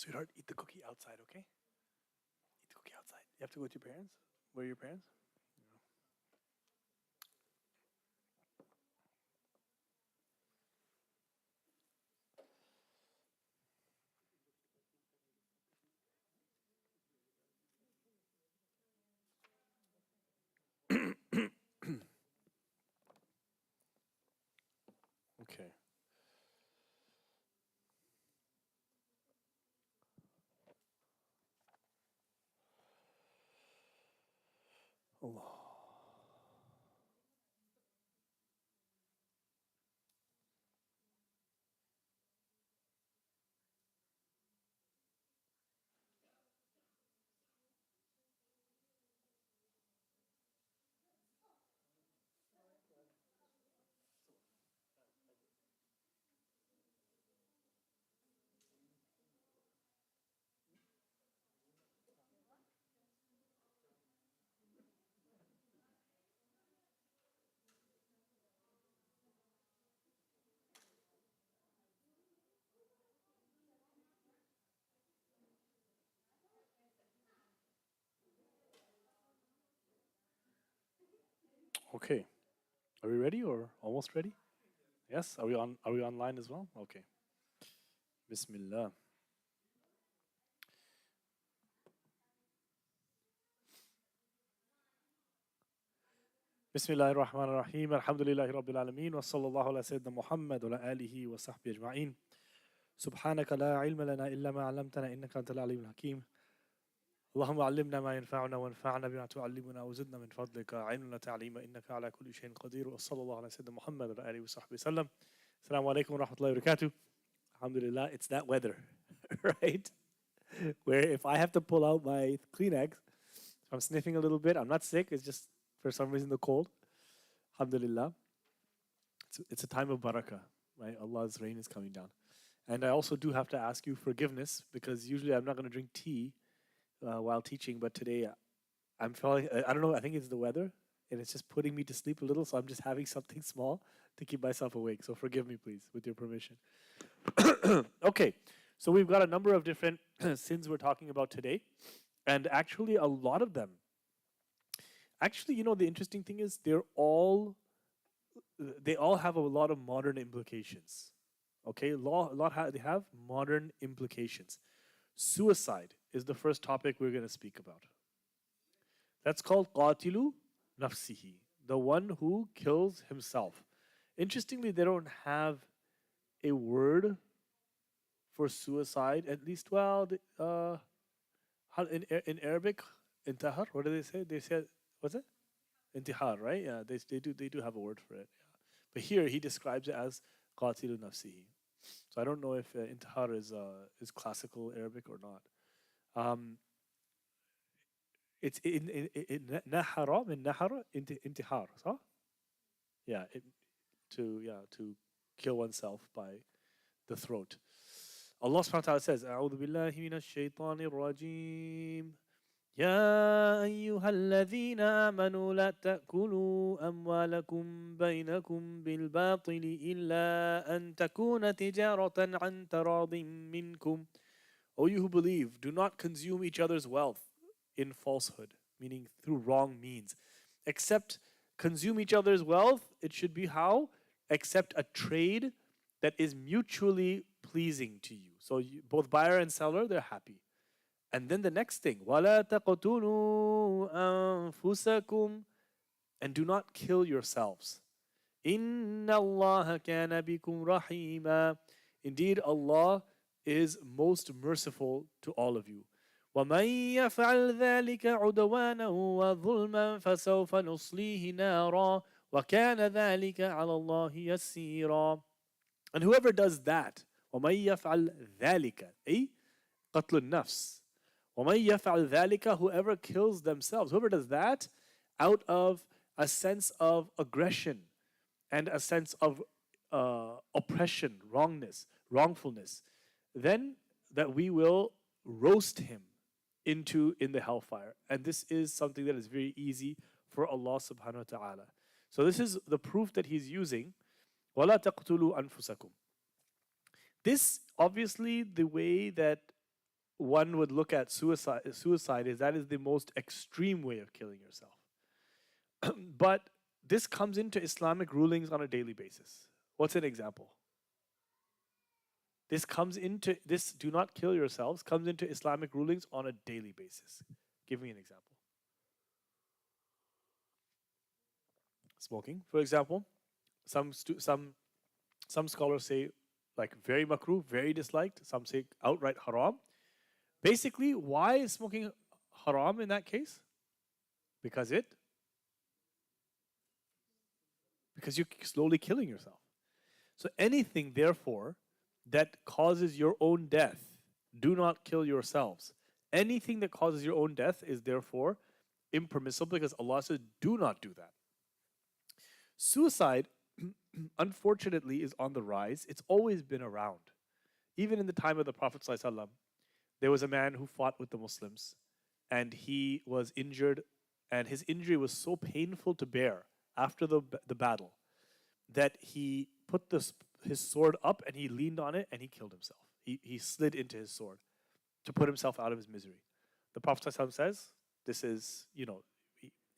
Sweetheart, eat the cookie outside, okay? Eat the cookie outside. You have to go with your parents? Where are your parents? Okay. Allah. Okay. Are we ready or almost ready? Yes? Are we online as well? Okay. Bismillah. بسم الله الرحمن الرحيم الحمد لله رب العالمين وصلى الله على سيدنا محمد وعلى آله وصحبه أجمعين سبحانك لا علم لنا إلا ما علمتنا إنك أنت العليم الحكيم اللهم علمنا ما ينفعنا وانفعنا بما تعلمنا وزدنا من فضلك علمنا تعليما إنك على كل شيء قدير وصلى الله على سيدنا محمد وعلى آله وصحبه وسلم السلام عليكم ورحمة الله وبركاته Alhamdulillah, it's that weather, right? Where if I have to pull out my Kleenex, if I'm sniffing a little bit, I'm not sick, it's just for some reason the cold. Alhamdulillah. It's a time of barakah, right? Allah's rain is coming down. And I also do have to ask you forgiveness because usually I'm not going to drink tea while teaching, but today I'm feeling, I don't know, I think it's the weather and it's just putting me to sleep a little, so I'm just having something small to keep myself awake. So forgive me, please, with your permission. Okay, so we've got a number of different sins we're talking about today, and actually a lot of them. Actually, the interesting thing is they all have a lot of modern implications. Okay, they have modern implications. Suicide is the first topic we're going to speak about. That's called qatilu nafsihi, the one who kills himself. Interestingly, they don't have a word for suicide. At least, well, in Arabic, intihar. What do they say? They say, what's it? Intihar, right? Yeah, they do have a word for it. Yeah. But here he describes it as qatilu nafsihi. So I don't know if intihar is classical Arabic or not. It's in nahara, min nahara, intihar, so? Yeah, to kill oneself by the throat. Allah subhanahu wa ta'ala says, أعوذ بالله من الشيطان الرجيم يا أيها الذين آمنوا لا تأكلوا أموالكم بينكم بالباطل إلا أن تكون تجارة عن تراض منكم. O you who believe, do not consume each other's wealth in falsehood, meaning through wrong means. Except consume each other's wealth, it should be how? Except a trade that is mutually pleasing to you. So both buyer and seller, they're happy. And then the next thing, وَلَا تَقْتُلُوا أَنفُسَكُمْ, and do not kill yourselves. إِنَّ اللَّهَ كَانَ بِكُمْ رَحِيمًا. Indeed, Allah is most merciful to all of you. وَمَنْ يَفْعَلْ ذَلِكَ عُدْوَانًا وَظُلْمًا فَسَوْفَ نُصْلِيهِ نَارًا وَكَانَ ذَلِكَ عَلَى اللَّهِ يَسِيرًا. And whoever does that, وَمَنْ يَفْعَلْ ذَلِكَ أي قتل النفس. وَمَنْ يَفْعَلْ ذَلِكَ, whoever kills themselves, whoever does that out of a sense of aggression and a sense of oppression, wrongfulness, then that we will roast him in the hellfire. And this is something that is very easy for Allah subhanahu wa ta'ala. So this is the proof that he's using. وَلَا تَقْتُلُوا أَنفُسَكُمْ. This, obviously, the way that one would look at suicide is that is the most extreme way of killing yourself. But this comes into Islamic rulings on a daily basis. What's an example? This do not kill yourselves comes into Islamic rulings on a daily basis. Give me an example. Smoking, for example, some scholars say like very makruh, very disliked. Some say outright haram. Basically, why is smoking haram in that case? Because you're slowly killing yourself. So anything, therefore, that causes your own death, do not kill yourselves. Anything that causes your own death is therefore impermissible because Allah says, do not do that. Suicide, unfortunately, is on the rise. It's always been around. Even in the time of the Prophet ﷺ, there was a man who fought with the Muslims and he was injured, and his injury was so painful to bear after the battle that he put his sword up and he leaned on it and he killed himself. He slid into his sword to put himself out of his misery. The Prophet ﷺ says, this is,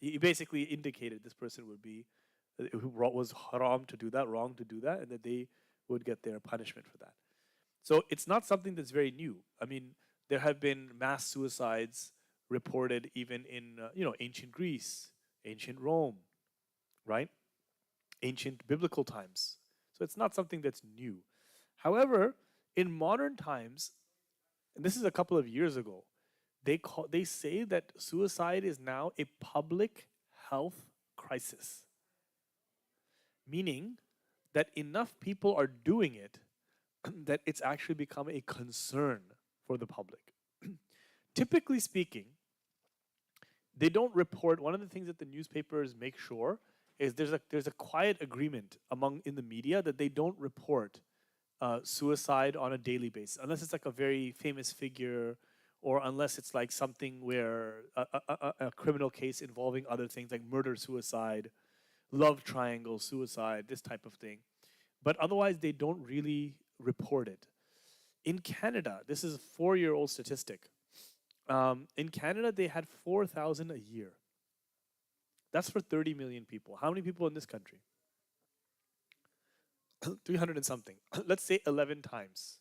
he basically indicated this person would be, who was haram to do that, wrong to do that, and that they would get their punishment for that. So it's not something that's very new. I mean, there have been mass suicides reported even in, ancient Greece, ancient Rome, right? Ancient biblical times. So it's not something that's new. However, in modern times, and this is a couple of years ago, they say that suicide is now a public health crisis. Meaning that enough people are doing it that it's actually become a concern for the public. Typically speaking, they don't report. One of the things that the newspapers make sure is there's a quiet agreement in the media that they don't report suicide on a daily basis, unless it's like a very famous figure, or unless it's like something where a criminal case involving other things like murder, suicide, love triangle, suicide, this type of thing. But otherwise, they don't really report it. In Canada, this is a 4-year-old statistic. In Canada, they had 4,000 a year. That's for 30 million people. How many people in this country? 300 and something. Let's say 11 times.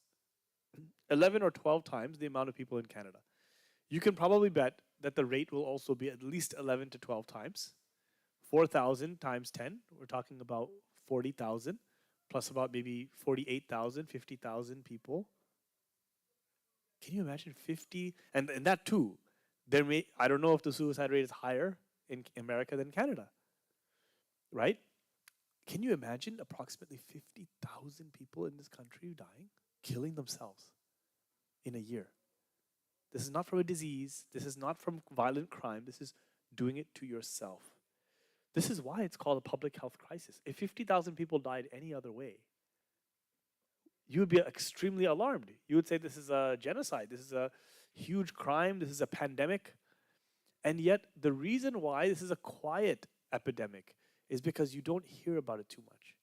11 or 12 times the amount of people in Canada. You can probably bet that the rate will also be at least 11 to 12 times. 4,000 times 10, we're talking about 40,000, plus about maybe 48,000, 50,000 people. Can you imagine 50? And that too, I don't know if the suicide rate is higher in America than Canada, right? Can you imagine approximately 50,000 people in this country dying, killing themselves in a year? This is not from a disease. This is not from violent crime. This is doing it to yourself. This is why it's called a public health crisis. If 50,000 people died any other way, you would be extremely alarmed. You would say this is a genocide. This is a huge crime. This is a pandemic. And yet, the reason why this is a quiet epidemic is because you don't hear about it too much.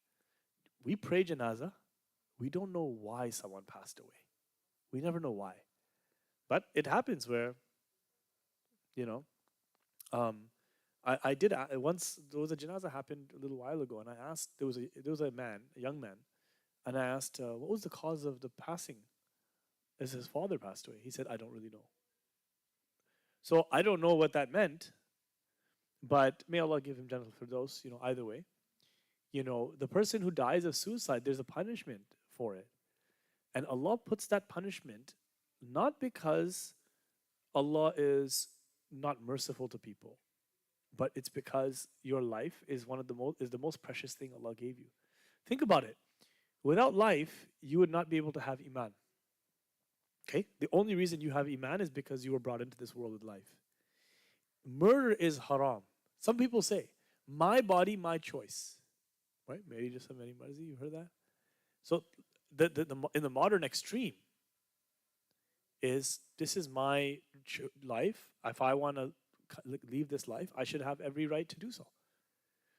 We pray janazah. We don't know why someone passed away. We never know why. But it happens where, I did once. There was a janazah happened a little while ago, and I asked. There was a young man, and I asked, what was the cause of the passing? As his father passed away. He said, I don't really know. So I don't know what that meant, but may Allah give him Jannah al-Firdaus. Either way, the person who dies of suicide, there's a punishment for it, and Allah puts that punishment not because Allah is not merciful to people, but it's because your life is the most precious thing Allah gave you. Think about it. Without life, you would not be able to have iman. Okay? The only reason you have iman is because you were brought into this world with life. Murder is haram. Some people say, my body, my choice. Right? Meri jisam meri marzi, you heard that? So in the modern extreme is, this is my life. If I want to leave this life, I should have every right to do so.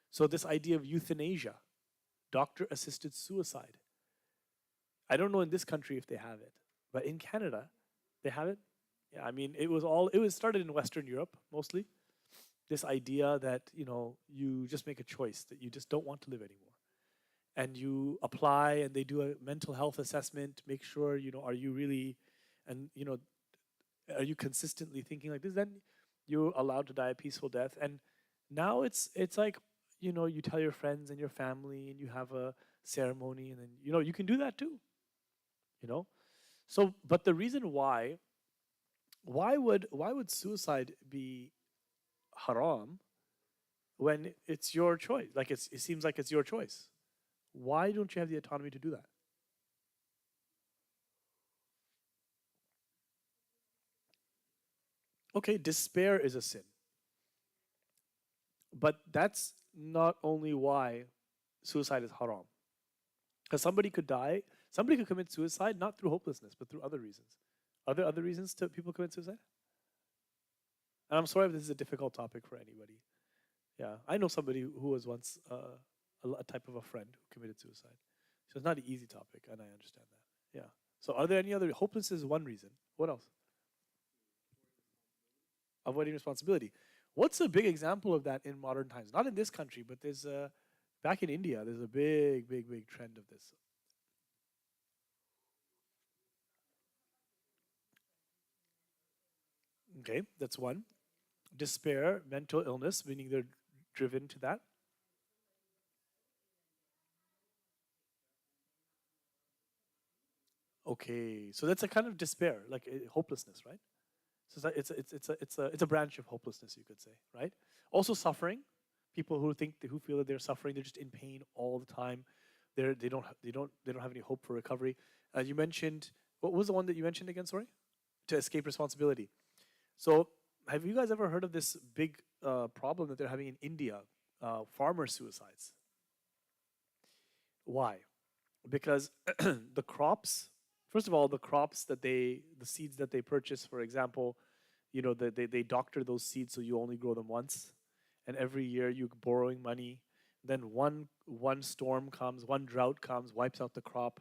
So this idea of euthanasia, doctor-assisted suicide, I don't know in this country if they have it, but in Canada, They have it. Yeah, I mean, it was started in Western Europe mostly. This idea that you just make a choice that you just don't want to live anymore, and you apply, and they do a mental health assessment, make sure are you really, and are you consistently thinking like this? Then you're allowed to die a peaceful death. And now it's like you tell your friends and your family, and you have a ceremony, and then you can do that too. You know. So, but the reason why would suicide be haram when it's your choice? Like it seems like it's your choice. Why don't you have the autonomy to do that? Okay, despair is a sin, but that's not only why suicide is haram. Because somebody could commit suicide not through hopelessness, but through other reasons. Are there other reasons to people commit suicide? And I'm sorry if this is a difficult topic for anybody. Yeah, I know somebody who was once a type of a friend who committed suicide. So it's not an easy topic, and I understand that. Yeah. So are there any other? Hopelessness is one reason. What else? Avoiding responsibility. What's a big example of that in modern times? Not in this country, but there's back in India. There's a big, big, big trend of this. Okay, that's one. Despair, mental illness, meaning they're driven to that. Okay, so that's a kind of despair, like hopelessness, right? So it's a branch of hopelessness, you could say, right? Also suffering. People who feel that they're suffering, they're just in pain all the time. They don't have any hope for recovery. You mentioned, what was the one that you mentioned again? Sorry, to escape responsibility. So have you guys ever heard of this big problem that they're having in India? Farmer suicides. Why? Because the crops, first of all, the seeds that they purchase, for example, they doctor those seeds so you only grow them once, and every year you're borrowing money. Then one storm comes, one drought comes, wipes out the crop.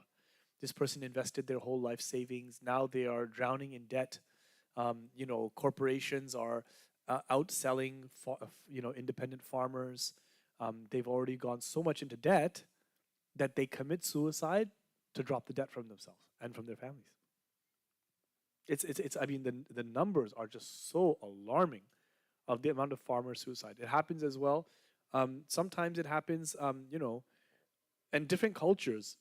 This person invested their whole life savings. Now they are drowning in debt. Corporations are outselling independent farmers. They've already gone so much into debt that they commit suicide to drop the debt from themselves and from their families. I mean, the numbers are just so alarming of the amount of farmer suicide. It happens as well. Sometimes it happens, and different cultures,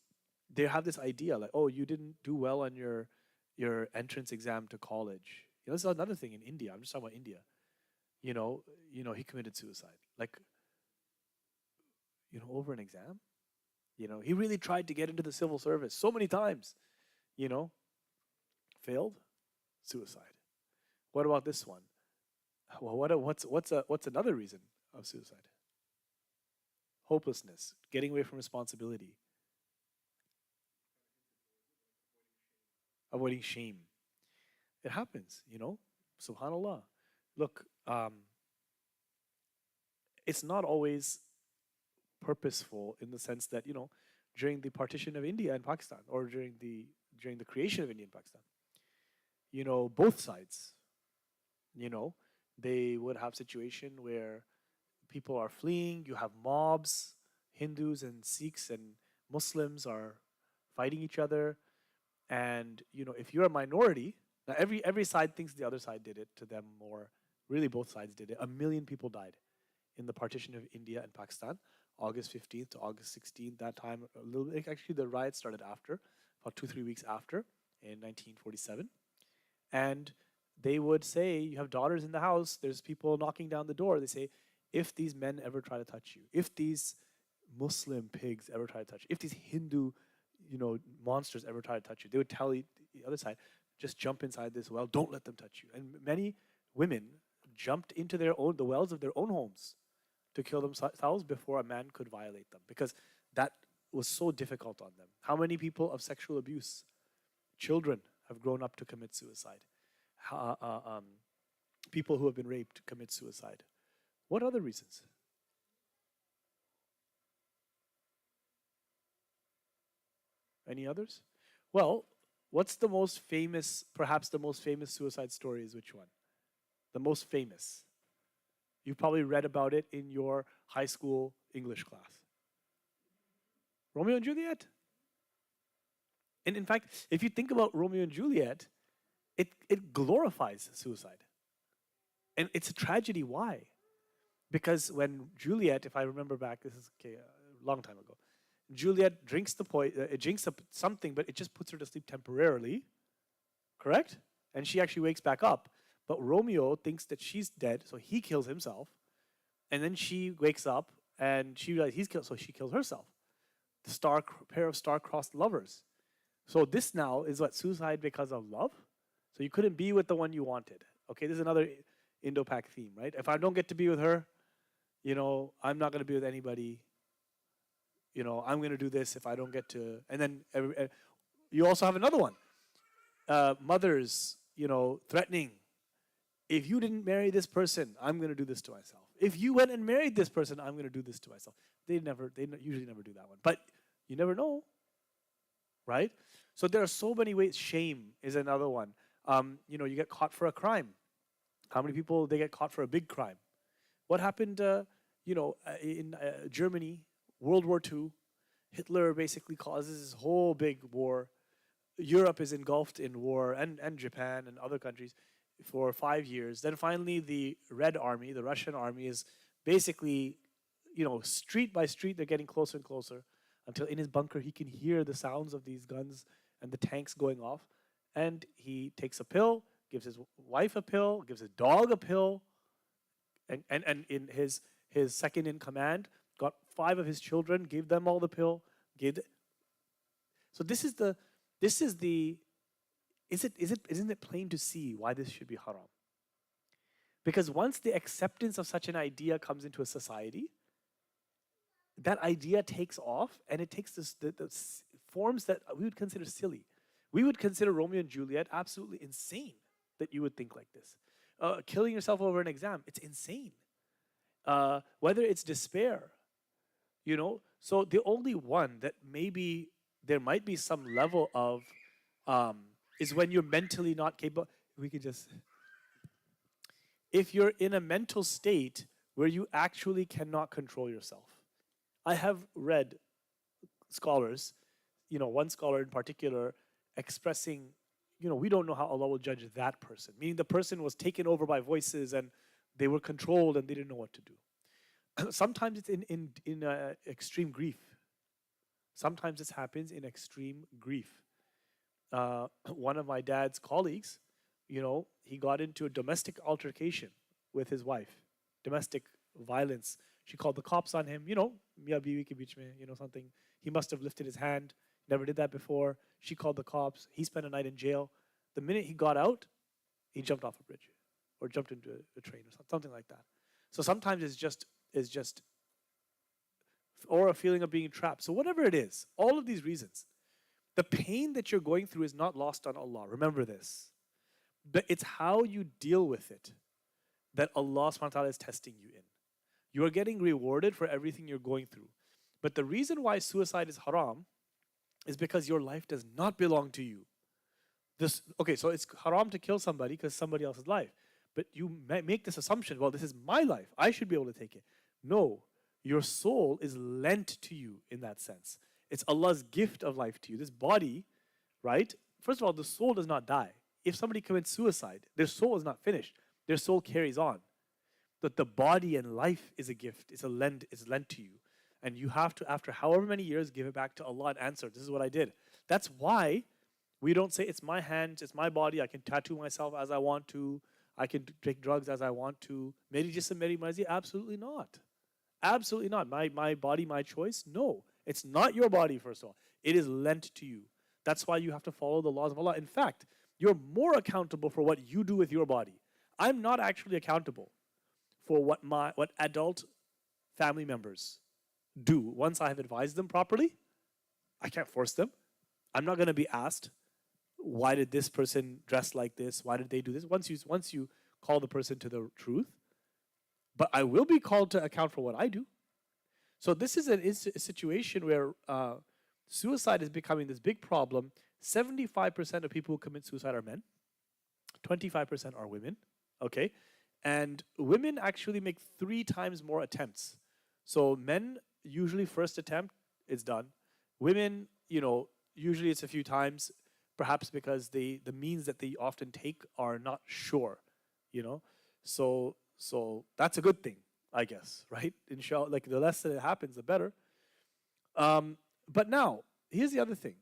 they have this idea like, oh, you didn't do well on your entrance exam to college. This is another thing in India. I'm just talking about India. He committed suicide. Like, over an exam. He really tried to get into the civil service so many times. You know, failed, suicide. What about this one? Well, what's another reason of suicide? Hopelessness, getting away from responsibility, avoiding shame. It happens. Subhanallah. Look, it's not always purposeful in the sense that during the partition of India and Pakistan, or during the creation of India and Pakistan, both sides, you know, they would have situation where people are fleeing. You have mobs, Hindus and Sikhs and Muslims are fighting each other, and if you're a minority, now every side thinks the other side did it to them, or really both sides did it. 1 million people died in the partition of India and Pakistan, August 15th to August 16th. That time, a little bit, actually, the riots started after, about 2 3 weeks after, in 1947. And they would say, you have daughters in the house, there's people knocking down the door. They say, if these men ever try to touch you, if these Muslim pigs ever try to touch you, if these Hindu, monsters ever try to touch you, they would tell the other side, just jump inside this well, don't let them touch you. And many women jumped into the wells of their own homes to kill themselves before a man could violate them, because that was so difficult on them. How many people of sexual abuse, children, have grown up to commit suicide? Uh, uh, um, People who have been raped commit suicide. What other reasons? Any others? Well, What's the most famous, perhaps the most famous suicide story is which one? The most famous. You probably read about it in your high school English class. Romeo and Juliet? And in fact, if you think about Romeo and Juliet, it glorifies suicide. And it's a tragedy. Why? Because when Juliet, if I remember back, this is okay, a long time ago, Juliet drinks it drinks something, but it just puts her to sleep temporarily, correct? And she actually wakes back up. But Romeo thinks that she's dead, so he kills himself. And then she wakes up and she realizes he's killed, so she kills herself. The pair of star-crossed lovers. So this now is what, suicide because of love? So you couldn't be with the one you wanted. Okay, this is another Indo-Pak theme, right? If I don't get to be with her, I'm not going to be with anybody. I'm going to do this if I don't get to. And then you also have another one. Mothers, threatening. If you didn't marry this person, I'm going to do this to myself. If you went and married this person, I'm going to do this to myself. They usually never do that one. But you never know, right? So there are so many ways. Shame is another one. You get caught for a crime. How many people, they get caught for a big crime? What happened, in Germany, World War II? Hitler basically causes this whole big war. Europe is engulfed in war, and Japan and other countries for 5 years. Then finally the Red Army, the Russian army, is basically, street by street, they're getting closer and closer until in his bunker he can hear the sounds of these guns and the tanks going off. And he takes a pill, gives his wife a pill, gives his dog a pill, and in his second in command got 5 of his children, gave them all the pill, so isn't it plain to see why this should be haram? Because once the acceptance of such an idea comes into a society, that idea takes off and it takes the forms that we would consider silly. We would consider Romeo and Juliet absolutely insane that you would think like this. Killing yourself over an exam, it's insane. Whether it's despair, So the only one that maybe there might be some level of is when you're mentally not capable. If you're in a mental state where you actually cannot control yourself. I have read scholars, one scholar in particular expressing, we don't know how Allah will judge that person. Meaning the person was taken over by voices and they were controlled and they didn't know what to do. Sometimes it's in extreme grief. Sometimes this happens in extreme grief. One of my dad's colleagues, he got into a domestic altercation with his wife, domestic violence. She called the cops on him, Mia biwi ke beech mein, something. He must have lifted his hand, never did that before. She called the cops. He spent a night in jail. The minute he got out, he jumped off a bridge or jumped into a train or something like that. So sometimes it's just or a feeling of being trapped. So whatever it is, all of these reasons, the pain that you're going through is not lost on Allah. Remember this. But it's how you deal with it that Allah subhanahu wa ta'ala is testing you in. You are getting rewarded for everything you're going through. But the reason why suicide is haram is because your life does not belong to you. So it's haram to kill somebody because somebody else's life. But you make this assumption, well, this is my life. I should be able to take it. No, your soul is lent to you in that sense. It's Allah's gift of life to you. This body, right? First of all, the soul does not die. If somebody commits suicide, their soul is not finished. Their soul carries on. But the body and life is a gift. It's lent to you. And you have to, after however many years, give it back to Allah and answer, this is what I did. That's why we don't say, it's my hands, it's my body, I can tattoo myself as I want to, I can take drugs as I want to. Meri jism, meri marzi? Absolutely not. Absolutely not. My body, my choice? No. It's not your body, first of all. It is lent to you. That's why you have to follow the laws of Allah. In fact, you're more accountable for what you do with your body. I'm not actually accountable for what adult family members do. Once I have advised them properly, I can't force them. I'm not going to be asked, why did this person dress like this? Why did they do this? Once you call the person to the truth, but I will be called to account for what I do. So this is a situation where suicide is becoming this big problem 75% of people who commit suicide are men, 25% are women, okay? And women actually make 3 times more attempts. So men, usually first attempt, it's done. Women, usually it's a few times, perhaps because the means that they often take are not sure, you know? So that's a good thing, I guess, right? Inshallah, like the less that it happens, the better. But now, here's the other thing.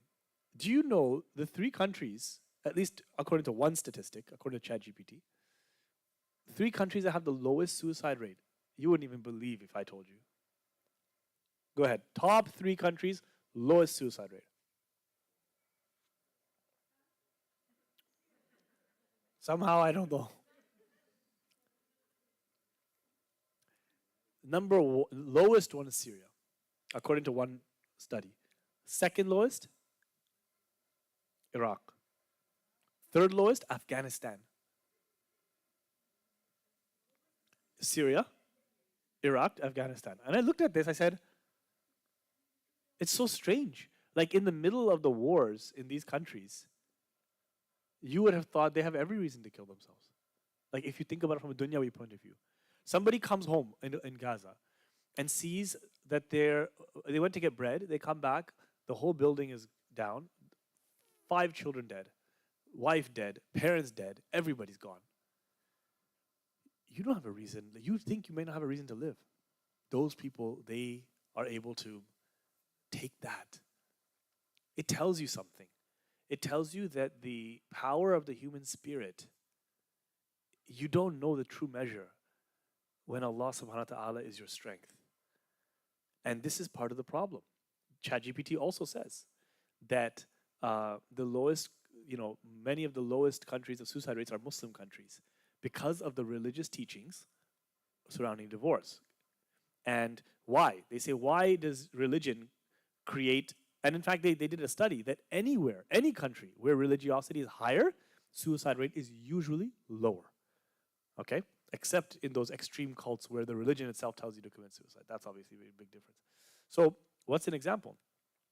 Do you know the 3 countries, at least according to one statistic, according to ChatGPT, 3 countries that have the lowest suicide rate? You wouldn't even believe if I told you. Go ahead. Top 3 countries, lowest suicide rate. Somehow, I don't know. Lowest one is Syria, according to one study. Second lowest, Iraq. Third lowest, Afghanistan. Syria, Iraq, Afghanistan. And I looked at this, I said, it's so strange. Like in the middle of the wars in these countries, you would have thought they have every reason to kill themselves. Like if you think about it from a dunyawi point of view. Somebody comes home in Gaza and sees that they went to get bread, they come back, the whole building is down, 5 children dead, wife dead, parents dead, everybody's gone. You don't have a reason. You think you may not have a reason to live. Those people, they are able to take that. It tells you something. It tells you that the power of the human spirit, you don't know the true measure when Allah subhanahu wa ta'ala is your strength. And this is part of the problem. ChatGPT also says that the lowest, many of the lowest countries of suicide rates are Muslim countries because of the religious teachings surrounding divorce. And why? They say, why does religion create, and in fact, they did a study that anywhere, any country where religiosity is higher, suicide rate is usually lower. Okay? Except in those extreme cults where the religion itself tells you to commit suicide. That's obviously a big difference. So, what's an example?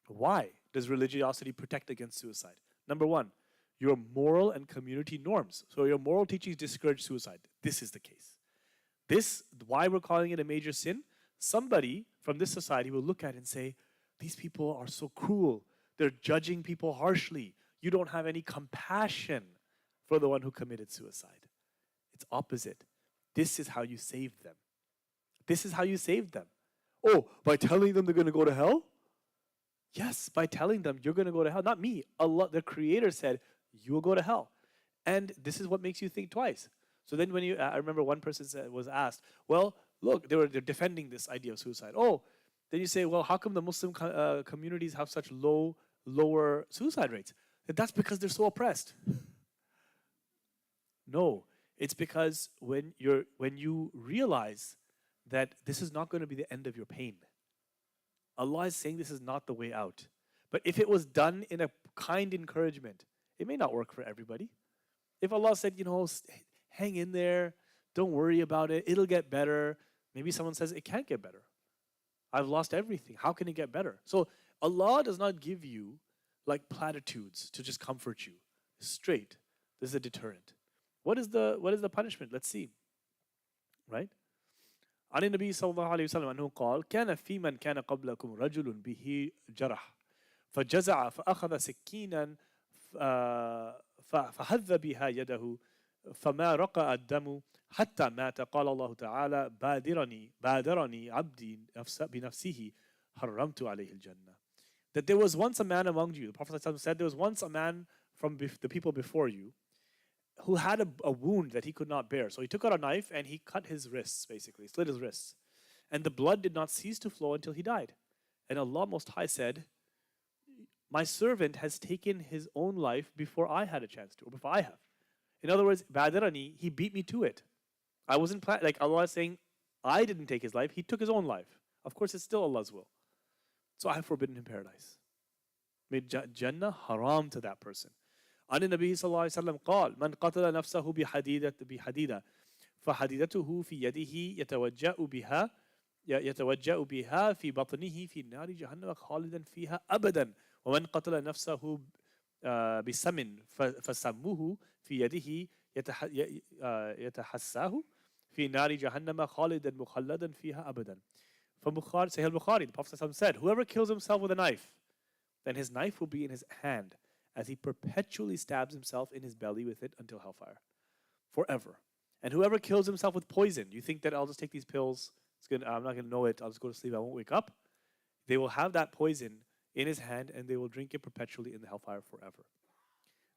Why does religiosity protect against suicide? Number one, your moral and community norms. So your moral teachings discourage suicide. This is the case. This, why we're calling it a major sin, somebody from this society will look at it and say, these people are so cruel. They're judging people harshly. You don't have any compassion for the one who committed suicide. It's opposite. This is how you saved them. This is how you saved them. Oh, by telling them they're going to go to hell? Yes, by telling them you're going to go to hell. Not me. Allah, the Creator said, you will go to hell. And this is what makes you think twice. So then when I remember one person was asked, well, look, they're defending this idea of suicide. Oh, then you say, well, how come the Muslim communities have such lower suicide rates? That's because they're so oppressed. No, it's because when you realize that this is not going to be the end of your pain, Allah is saying this is not the way out. But if it was done in a kind encouragement, it may not work for everybody. If Allah said, hang in there, don't worry about it, it'll get better. Maybe someone says, it can't get better. I've lost everything. How can it get better? So Allah does not give you like platitudes to just comfort you. Straight. This is a deterrent. What is the punishment? Let's see. Right? عن النبي صلى الله عليه وسلم أنه قال كان في من كان قبلكم رجل به جرح فجزع فأخذ سكينا فهذ بها يده فما رقى الدم حتى مات قال الله تعالى بادرني عبدي بنفسه حرمت عليه الجنة. That there was once a man among you, the Prophet ﷺ said there was once a man from the people before you who had a wound that he could not bear. So he took out a knife and he cut his wrists, basically, slit his wrists. And the blood did not cease to flow until he died. And Allah Most High said, my servant has taken his own life before I had a chance to, or before I have. In other words, Badarani, he beat me to it. I wasn't like Allah is saying, I didn't take his life, he took his own life. Of course, it's still Allah's will. So I have forbidden him paradise. Made Jannah haram to that person. عن النبي صلى الله عليه وسلم قال من قتل نفسه بحديدة فحديدته في يده يتوجأ بها في بطنه في نار جهنم خالدا فيها أبدا ومن قتل نفسه بسم فسموه في يده يتحساه في نار جهنم خالدا مخلدا فيها أبدا. From Bukhari, Sahih al-Bukhari, the Prophet ﷺ said, whoever kills himself with a knife, then his knife will be in his hand as he perpetually stabs himself in his belly with it until hellfire, forever. And whoever kills himself with poison, you think that I'll just take these pills, I'm not going to know it, I'll just go to sleep, I won't wake up. They will have that poison in his hand and they will drink it perpetually in the hellfire forever.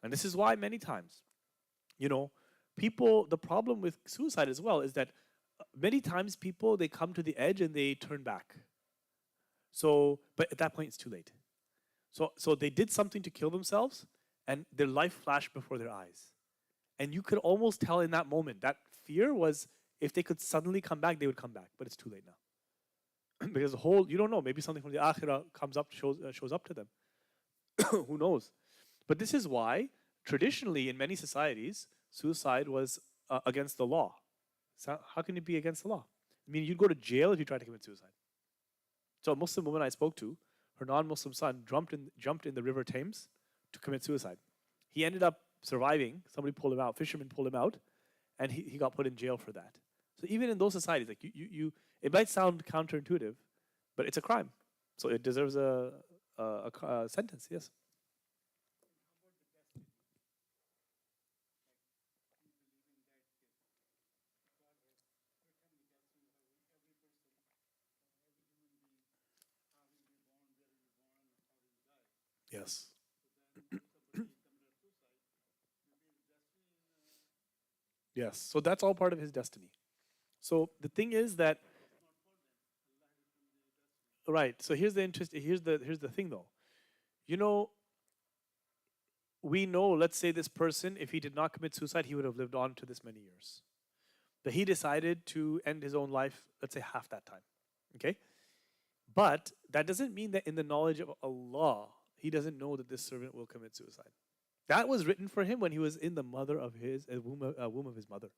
And this is why many times, people, the problem with suicide as well is that many times people, they come to the edge and they turn back. So, but at that point it's too late. So they did something to kill themselves and their life flashed before their eyes. And you could almost tell in that moment, that fear was, if they could suddenly come back, they would come back, but it's too late now. Because you don't know, maybe something from the akhirah comes up, shows up to them. Who knows? But this is why, traditionally in many societies, suicide was against the law. So how can it be against the law? I mean, you'd go to jail if you tried to commit suicide. So a Muslim woman I spoke to, her non-Muslim son jumped in the river Thames to commit suicide. He ended up surviving. Somebody pulled him out. Fishermen pulled him out, and he got put in jail for that. So even in those societies, like it might sound counterintuitive, but it's a crime. So it deserves a sentence. Yes. Yes. Yes. So that's all part of his destiny. So the thing is that, right. So here's the thing though. You know, we know, let's say this person, if he did not commit suicide, he would have lived on to this many years. But he decided to end his own life, let's say half that time. Okay? But that doesn't mean that in the knowledge of Allah, he doesn't know that this servant will commit suicide. That was written for him when he was in the womb of his mother.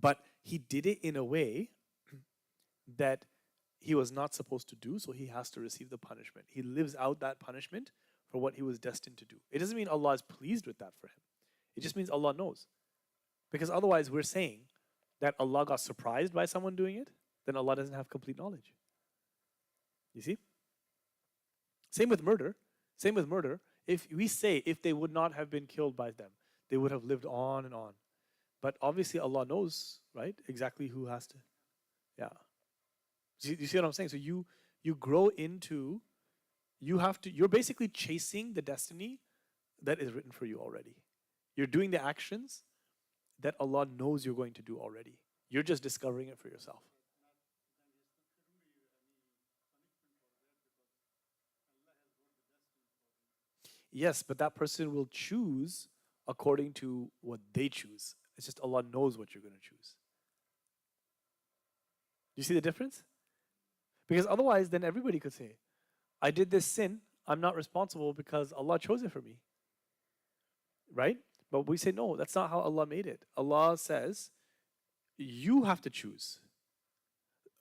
But he did it in a way that he was not supposed to do, so he has to receive the punishment. He lives out that punishment for what he was destined to do. It doesn't mean Allah is pleased with that for him. It just means Allah knows. Because otherwise we're saying that Allah got surprised by someone doing it, then Allah doesn't have complete knowledge. You see? Same with murder. Same with murder. If we say if they would not have been killed by them, they would have lived on and on. But obviously Allah knows, right? Exactly who has to. Yeah. You see what I'm saying? So you grow into, you're basically chasing the destiny that is written for you already. You're doing the actions that Allah knows you're going to do already. You're just discovering it for yourself. Yes, but that person will choose according to what they choose. It's just Allah knows what you're going to choose. You see the difference? Because otherwise, then everybody could say, I did this sin, I'm not responsible because Allah chose it for me. Right? But we say, no, that's not how Allah made it. Allah says, you have to choose.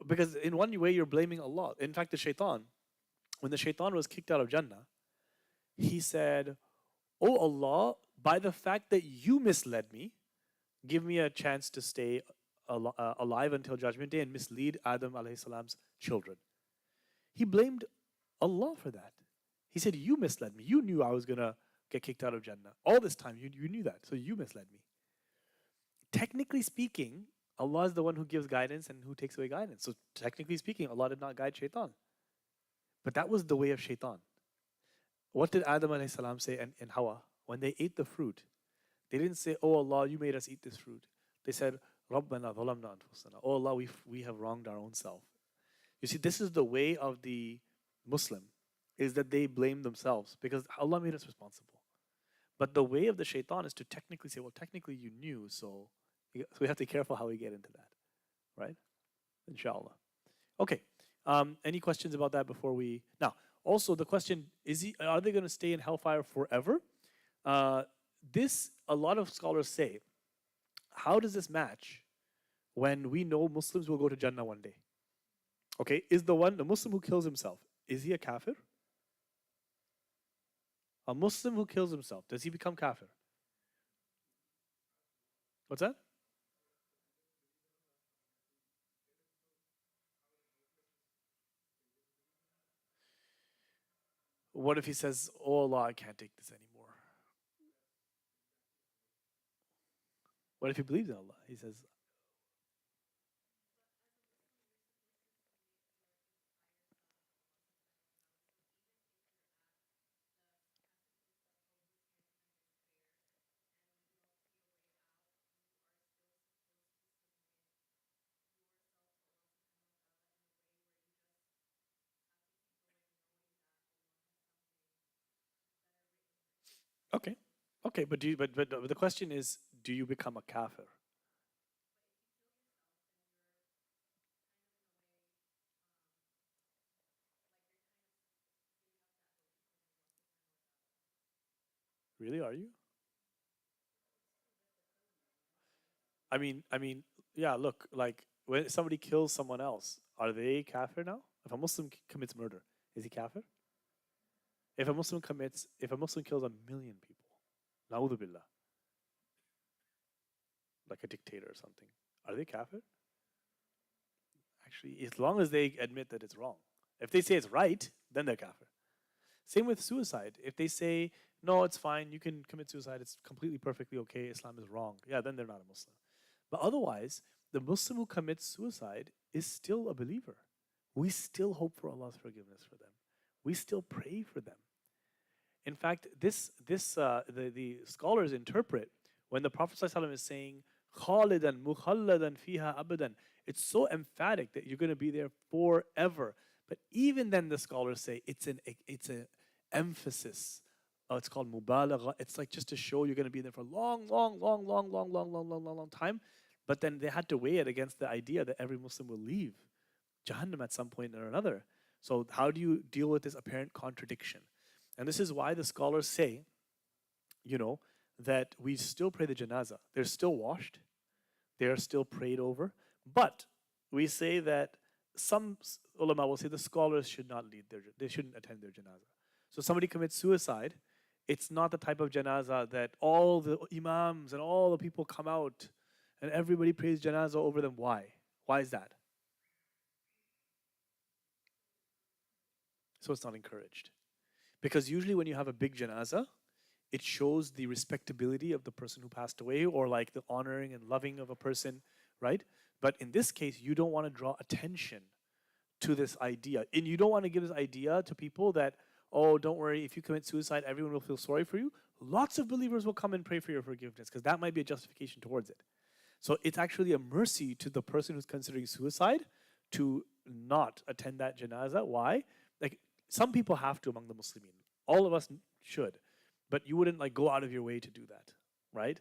Because in one way, you're blaming Allah. In fact, the shaitan, when the shaitan was kicked out of Jannah, he said, oh Allah, by the fact that you misled me, give me a chance to stay alive until Judgment Day and mislead Adam alayhi salam's children. He blamed Allah for that. He said, you misled me. You knew I was going to get kicked out of Jannah. All this time, you knew that. So you misled me. Technically speaking, Allah is the one who gives guidance and who takes away guidance. So technically speaking, Allah did not guide shaitan. But that was the way of shaitan. What did Adam alayhi salam say and Hawa? When they ate the fruit, they didn't say, oh Allah, you made us eat this fruit. They said, Rabbana dhalamna anfusana. Oh Allah, we have wronged our own self. You see, this is the way of the Muslim, is that they blame themselves because Allah made us responsible. But the way of the shaitan is to technically say, well, technically you knew, so we have to be careful how we get into that. Right? Inshallah. Okay. Any questions about that before we... Now, also the question, are they going to stay in hellfire forever? This, a lot of scholars say, how does this match when we know Muslims will go to Jannah one day? Okay, is the Muslim who kills himself, is he a kafir? A Muslim who kills himself, does he become kafir? What's that? What if he says, "Oh Allah, I can't take this anymore"? What if he believes in Allah? He says, "Okay, okay, but but the question is, do you become a kafir? Really? Are you? I mean, yeah. Look, like when somebody kills someone else, are they kafir now? If a Muslim commits murder, is he kafir? If a Muslim kills 1 million people, na'udhu billah, like a dictator or something, are they kafir? Actually, as long as they admit that it's wrong. If they say it's right, then they're kafir. Same with suicide. If they say, no, it's fine, you can commit suicide, it's completely perfectly okay, Islam is wrong, yeah, then they're not a Muslim. But otherwise, the Muslim who commits suicide is still a believer. We still hope for Allah's forgiveness for them. We still pray for them. In fact, the scholars interpret when the Prophet ﷺ is saying, Khalidan, mukhalladan fiha abadan, it's so emphatic that you're going to be there forever. But even then, the scholars say it's an emphasis. It's called mubalagha. It's like just to show you're going to be there for a long, long, long, long, long, long, long, long, long, long time. But then they had to weigh it against the idea that every Muslim will leave Jahannam at some point or another. So how do you deal with this apparent contradiction? And this is why the scholars say, you know, that we still pray the janazah. They're still washed, they are still prayed over. But we say that some ulama will say the scholars should not they shouldn't attend their janazah. So somebody commits suicide, it's not the type of janazah that all the imams and all the people come out and everybody prays janazah over them. Why? Why is that? So it's not encouraged. Because usually when you have a big janazah, it shows the respectability of the person who passed away or like the honoring and loving of a person, right? But in this case, you don't want to draw attention to this idea. And you don't want to give this idea to people that, oh, don't worry, if you commit suicide, everyone will feel sorry for you. Lots of believers will come and pray for your forgiveness because that might be a justification towards it. So it's actually a mercy to the person who's considering suicide to not attend that janazah. Why? Like some people have to among the Muslimin. All of us should, but you wouldn't like go out of your way to do that, right?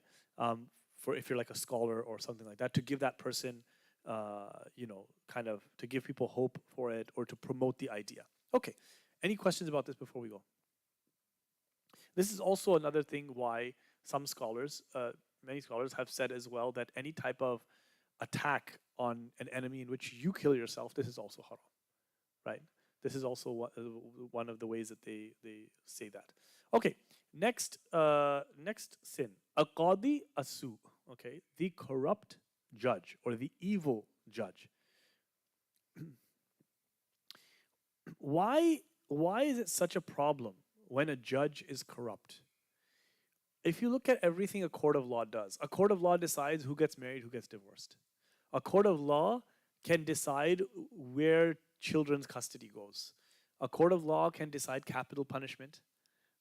For if you're like a scholar or something like that, to give that person, kind of to give people hope for it or to promote the idea. Okay, any questions about this before we go? This is also another thing why some scholars, many scholars have said as well that any type of attack on an enemy in which you kill yourself, this is also haram, right? This is also one of the ways that they say that. Okay, next sin. Al-Qadi Asu, okay, the corrupt judge or the evil judge. Why is it such a problem when a judge is corrupt? If you look at everything a court of law does, a court of law decides who gets married, who gets divorced. A court of law can decide where children's custody goes. A court of law can decide capital punishment,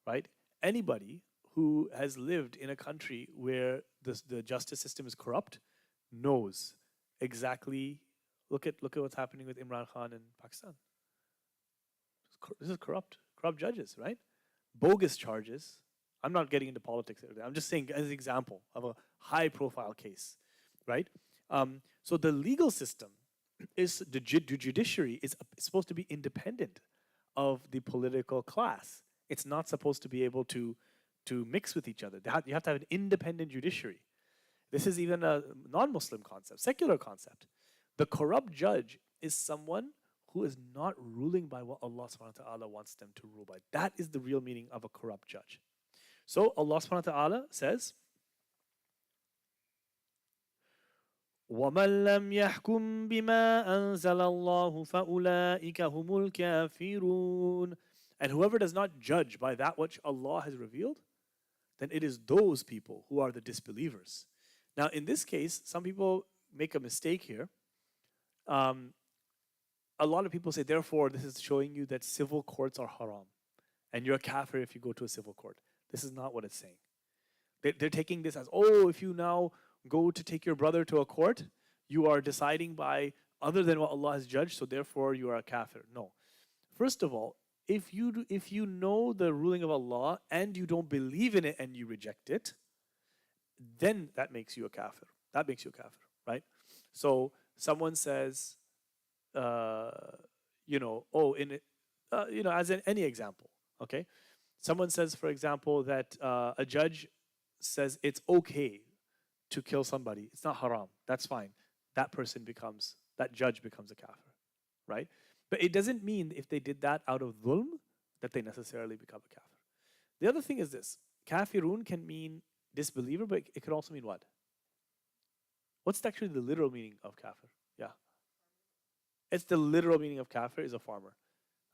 right? Anybody who has lived in a country where the justice system is corrupt knows exactly. Look at what's happening with Imran Khan in Pakistan. This is corrupt judges, right? Bogus charges. I'm not getting into politics. I'm just saying as an example of a high-profile case, right? So the legal system is the judiciary is supposed to be independent of the political class. It's not supposed to be able to mix with each other. You have to have an independent judiciary. This is even a non-Muslim concept, secular concept. The corrupt judge is someone who is not ruling by what Allah subhanahu wa ta'ala wants them to rule by. That is the real meaning of a corrupt judge. So Allah subhanahu wa ta'ala says, وَمَن لَّمْ يَحْكُم بِمَا أَنزَلَ اللَّهُ فَأُولَٰئِكَ هُمُ الْكَافِرُونَ. And whoever does not judge by that which Allah has revealed, then it is those people who are the disbelievers. Now, in this case, some people make a mistake here. A lot of people say, therefore, this is showing you that civil courts are haram, and you're a kafir if you go to a civil court. This is not what it's saying. They're taking this as, oh, if you now go to take your brother to a court, you are deciding by other than what Allah has judged, so therefore you are a kafir. No. First of all, if you know the ruling of Allah and you don't believe in it and you reject it, then that makes you a kafir. That makes you a kafir, right? So someone says, as in any example, okay? Someone says, for example, that a judge says it's okay to kill somebody. It's not haram. That's fine. That judge becomes a kafir, right? But it doesn't mean if they did that out of dhulm that they necessarily become a kafir. The other thing is this. Kafirun can mean disbeliever, but it could also mean what? What's actually the literal meaning of kafir? Yeah. It's the literal meaning of kafir is a farmer.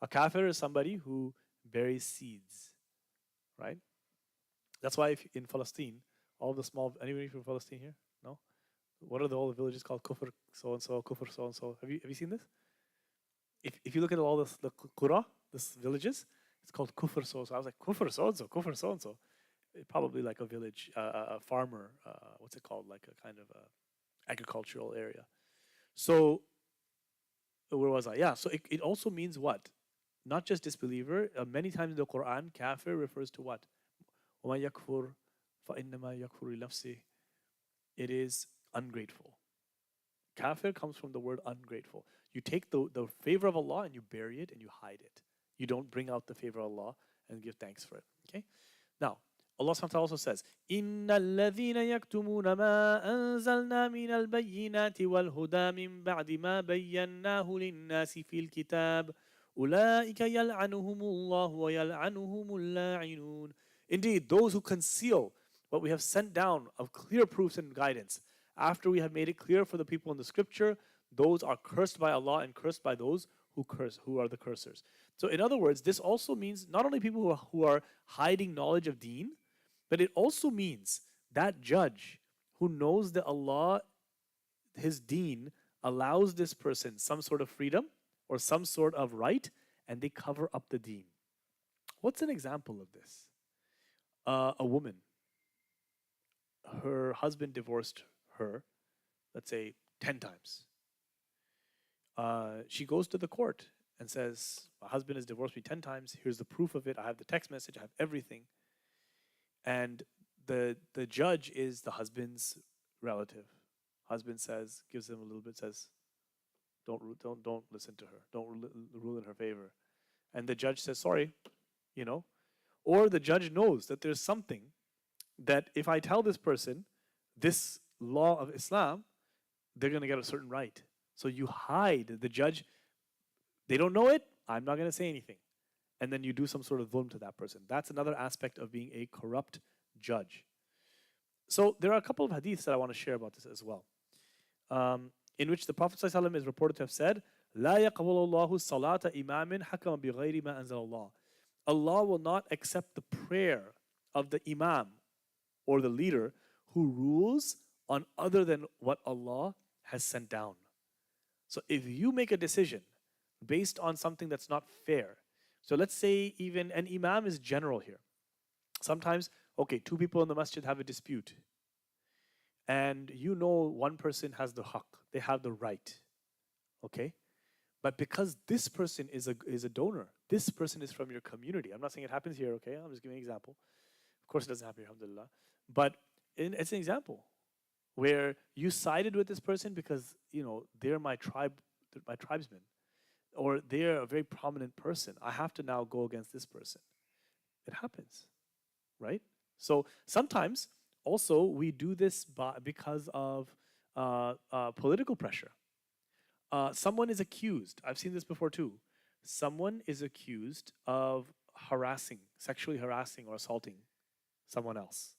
A kafir is somebody who buries seeds, right? That's why if in Palestine, all the small, anybody from Palestine here? No? What are all the villages called? Kufr so-and-so, Kufr so-and-so. Have you seen this? If you look at all the qura, these villages, it's called Kufr so-and-so. I was like, Kufr so-and-so, Kufr so-and-so. Probably like a village, a farmer, what's it called? Like a kind of a agricultural area. So, where was I? Yeah, so it also means what? Not just disbeliever. Many times in the Quran, kafir refers to what? وَمَن يَكْفُرْ فَإِنَّمَا يَكْفُرُ لِنَفْسِهِ. It is ungrateful. Kafir comes from the word ungrateful. You take the favor of Allah and you bury it and you hide it. You don't bring out the favor of Allah and give thanks for it. Okay? Now, Allah subhanahu wa ta'ala also says, إِنَّ الَّذِينَ يَكْتُمُونَ مَا أَنزَلْنَا مِنَ الْبَيِّنَاتِ وَالْهُدَى مِن بَعْدِ مَا بَيَّنَّاهُ لِلنَّاسِ فِي الْكِتَابِ أُولَٰئِكَ يَلْعَنُهُمُ اللَّهُ وَيَلْعَنُهُمُ اللَّاعِنُونَ. Indeed, those who conceal what we have sent down of clear proofs and guidance, after we have made it clear for the people in the scripture, those are cursed by Allah and cursed by those who curse, who are the cursors. So in other words, this also means not only people who are hiding knowledge of deen, but it also means that judge who knows that Allah, his deen, allows this person some sort of freedom or some sort of right, and they cover up the deen. What's an example of this? A woman, her husband divorced her, let's say 10 times. She goes to the court and says, my husband has divorced me 10 times. Here's the proof of it. I have the text message. I have everything. And the judge is the husband's relative. Husband says, gives him a little bit, says, don't listen to her. Don't rule in her favor. And the judge says, sorry, Or the judge knows that there's something that if I tell this person this law of Islam, they're going to get a certain right. So you hide. The judge, they don't know it, I'm not going to say anything. And then you do some sort of dhulm to that person. That's another aspect of being a corrupt judge. So there are a couple of hadiths that I want to share about this as well. In which the Prophet ﷺ is reported to have said, لا يقبل الله صلاة إمام حكم بغير ما أنزل الله. Allah will not accept the prayer of the imam or the leader who rules on other than what Allah has sent down. So if you make a decision based on something that's not fair, so let's say even an imam is general here. Sometimes, okay, two people in the masjid have a dispute. And one person has the haqq, they have the right. Okay? But because this person is a donor, this person is from your community. I'm not saying it happens here, okay? I'm just giving an example. Of course it doesn't happen here, alhamdulillah. But it's an example where you sided with this person because, they're my tribesmen. Or they're a very prominent person. I have to now go against this person. It happens, right? So sometimes also we do this because of political pressure. Someone is accused. I've seen this before too. Someone is accused of harassing, sexually harassing or assaulting someone else.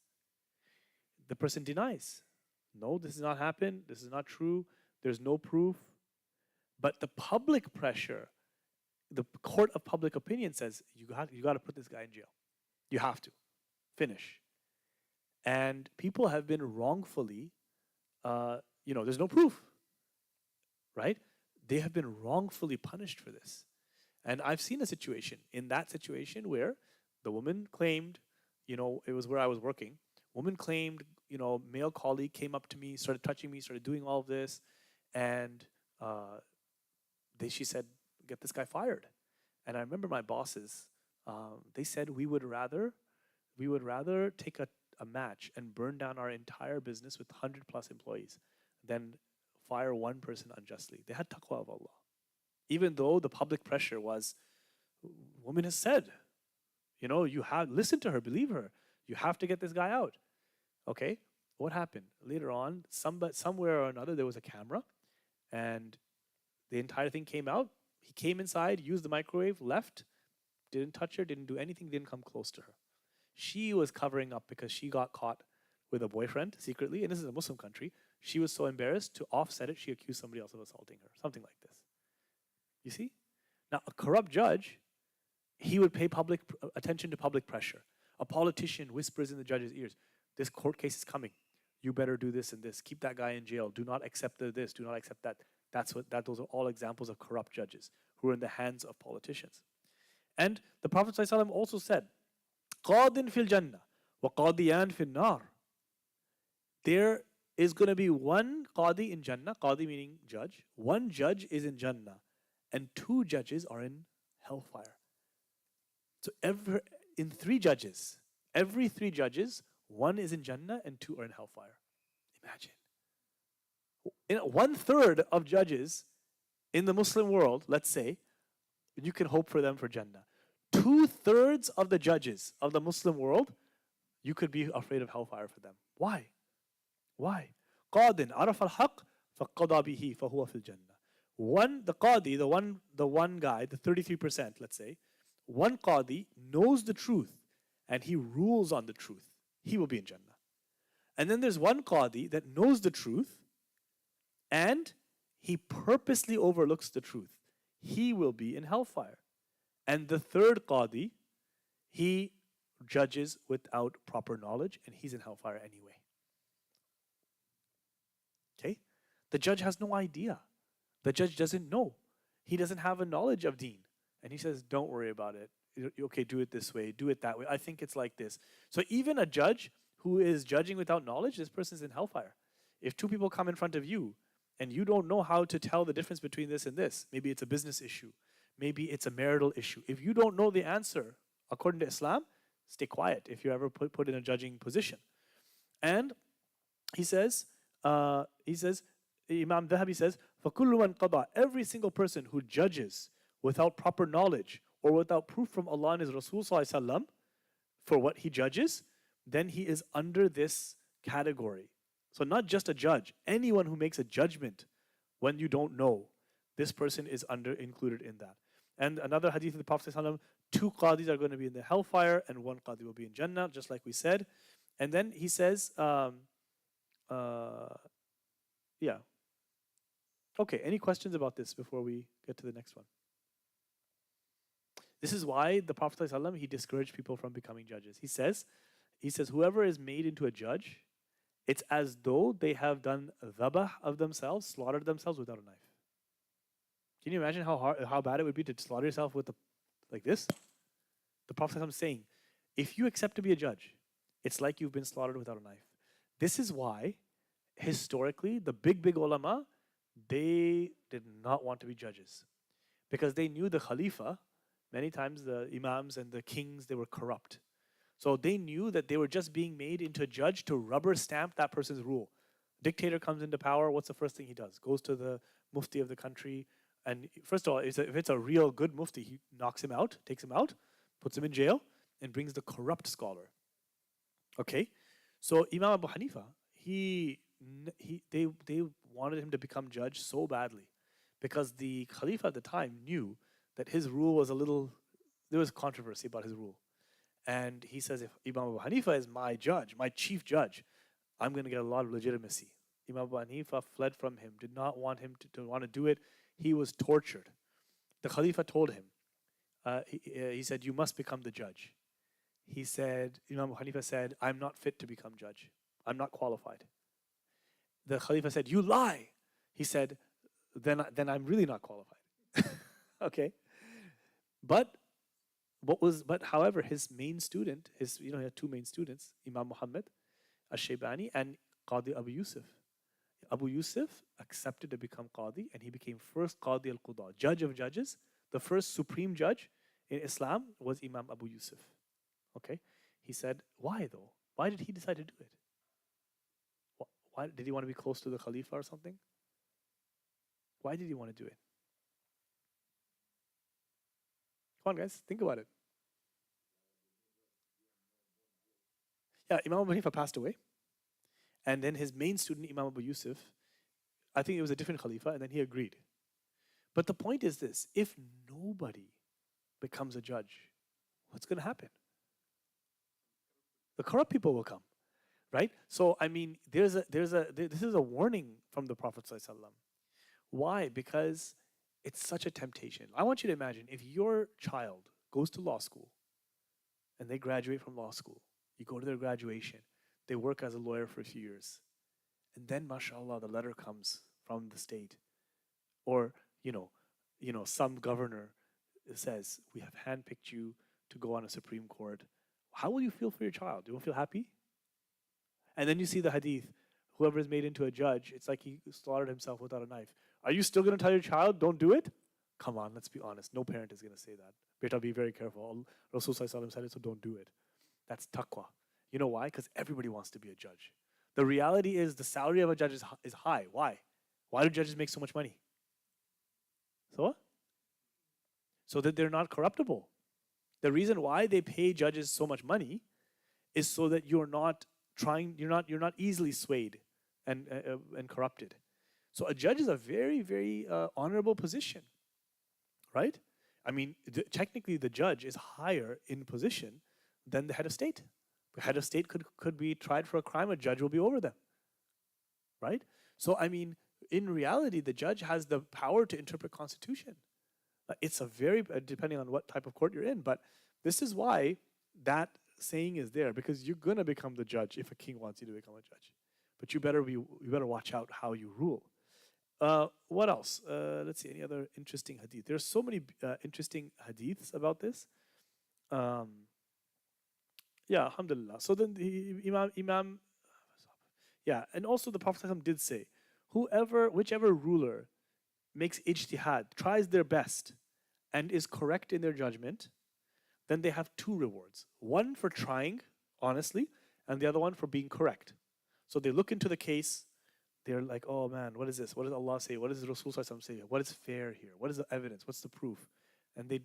The person denies. No, this has not happened. This is not true. There's no proof. But the public pressure, the court of public opinion says, you got to put this guy in jail. You have to. Finish. And people have been wrongfully, there's no proof, right? They have been wrongfully punished for this. And I've seen a situation, in that situation where the woman claimed, it was where I was working. Woman claimed, male colleague came up to me, started touching me, started doing all of this. And she said, get this guy fired. And I remember my bosses, they said we would rather take a match and burn down our entire business with 100 plus employees than fire one person unjustly. They had taqwa of Allah. Even though the public pressure was, woman has said, you have, listen to her, believe her. You have to get this guy out. Okay, what happened? Later on, somewhere or another, there was a camera and the entire thing came out. He came inside, used the microwave, left, didn't touch her, didn't do anything, didn't come close to her. She was covering up because she got caught with a boyfriend secretly, and this is a Muslim country. She was so embarrassed, to offset it, she accused somebody else of assaulting her, something like this. You see? Now, a corrupt judge, he would pay attention to public pressure. A politician whispers in the judge's ears, this court case is coming. You better do this and this. Keep that guy in jail. Do not accept this. Do not accept that. Those are all examples of corrupt judges who are in the hands of politicians. And the Prophet ﷺ also said, قَادٍ فِي الْجَنَّةِ وَقَادِيَانْ فِي النَّارِ. There is going to be one qadi in Jannah, qadi meaning judge. One judge is in Jannah, and two judges are in hellfire. So every three judges, one is in Jannah and two are in hellfire. Imagine. 1/3 of judges in the Muslim world, let's say, you can hope for them for Jannah. 2/3 of the judges of the Muslim world, you could be afraid of hellfire for them. Why? قَادٍ عَرَفَ الْحَقِّ فَقَضَى بِهِ فَهُوَ فِي الْجَنَّةِ. The qadi, the one guy, the 33%, let's say, one qadi knows the truth and he rules on the truth. He will be in Jannah. And then there's one qadi that knows the truth and he purposely overlooks the truth. He will be in hellfire. And the third qadi, he judges without proper knowledge and he's in hellfire anyway. Okay? The judge has no idea. The judge doesn't know. He doesn't have a knowledge of deen. And he says, don't worry about it. Okay, do it this way, do it that way. I think it's like this. So even a judge who is judging without knowledge, this person's in hellfire. If two people come in front of you and you don't know how to tell the difference between this and this, maybe it's a business issue, maybe it's a marital issue. If you don't know the answer according to Islam, stay quiet if you're ever put in a judging position. And he says, Imam Al-Dhahabi says, فَكُلُّ مَنْ قَضَى, every single person who judges without proper knowledge or without proof from Allah and His Rasul ﷺ for what he judges, then he is under this category. So not just a judge, anyone who makes a judgment when you don't know, this person is included in that. And another hadith of the Prophet ﷺ, 2 qadis are going to be in the hellfire and 1 qadi will be in Jannah, just like we said. And then he says, yeah. Okay, any questions about this before we get to the next one? This is why the Prophet ﷺ, he discouraged people from becoming judges. He says, whoever is made into a judge, it's as though they have done dhabah of themselves, slaughtered themselves without a knife. Can you imagine how bad it would be to slaughter yourself with like this? The Prophet ﷺ is saying, if you accept to be a judge, it's like you've been slaughtered without a knife. This is why, historically, the big ulama, they did not want to be judges. Because they knew the Khalifa, many times the imams and the kings, they were corrupt. So they knew that they were just being made into a judge to rubber stamp that person's rule. Dictator comes into power, what's the first thing he does? Goes to the mufti of the country, and first of all, if it's a real good mufti, he knocks him out, takes him out, puts him in jail, and brings the corrupt scholar. Okay? So Imam Abu Hanifa, they wanted him to become judge so badly because the Khalifa at the time knew that his rule was there was controversy about his rule. And he says, if Imam Abu Hanifa is my judge, my chief judge, I'm going to get a lot of legitimacy. Imam Abu Hanifa fled from him, did not want him to want to do it. He was tortured. The Khalifa told him, he said, you must become the judge. He said, Imam Abu Hanifa said, I'm not fit to become judge. I'm not qualified. The Khalifa said, you lie. He said, then I'm really not qualified. Okay. But however, his main student, he had two main students, Imam Muhammad al-Shaybani and Qadi Abu Yusuf. Abu Yusuf accepted to become Qadi, and he became first Qadi al-Qudah, judge of judges. The first supreme judge in Islam was Imam Abu Yusuf. Okay? He said, why though? Why did he decide to do it? Why did he want to be close to the Khalifa or something? Why did he want to do it? Come on, guys, think about it. Yeah, Imam Abu Hanifa passed away. And then his main student, Imam Abu Yusuf, I think it was a different Khalifa, and then he agreed. But the point is this: if nobody becomes a judge, what's going to happen? The corrupt people will come, right? So, I mean, this is a warning from the Prophet ﷺ. Why? Because it's such a temptation. I want you to imagine if your child goes to law school and they graduate from law school, you go to their graduation, they work as a lawyer for a few years, and then, mashallah, the letter comes from the state, or some governor says, we have handpicked you to go on a Supreme Court. How will you feel for your child? You won't feel happy? And then you see the hadith, whoever is made into a judge, it's like he slaughtered himself without a knife. Are you still going to tell your child, don't do it? Come on, let's be honest. No parent is going to say that. Beta, be very careful. Rasul said it, so don't do it. That's taqwa. You know why? Because everybody wants to be a judge. The reality is the salary of a judge is high. Why? Why do judges make so much money? So what? So that they're not corruptible. The reason why they pay judges so much money is so that you're not easily swayed and corrupted. So a judge is a very, very honorable position, right? I mean, technically the judge is higher in position than the head of state. The head of state could be tried for a crime, a judge will be over them, right? So, I mean, in reality, the judge has the power to interpret constitution. It's a very, depending on what type of court you're in, but this is why that saying is there, because you're going to become the judge if a king wants you to become a judge. But you better watch out how you rule. What else? Let's see, any other interesting hadith? There's so many interesting hadiths about this. Yeah, alhamdulillah. So then the Imam, yeah, and also the Prophet ﷺ did say, whichever ruler makes ijtihad, tries their best, and is correct in their judgment, then they have two rewards. One for trying honestly, and the other one for being correct. So they look into the case, they're like, oh man, what is this? What does Allah say? What does Rasul say? What is fair here? What is the evidence? What's the proof? And they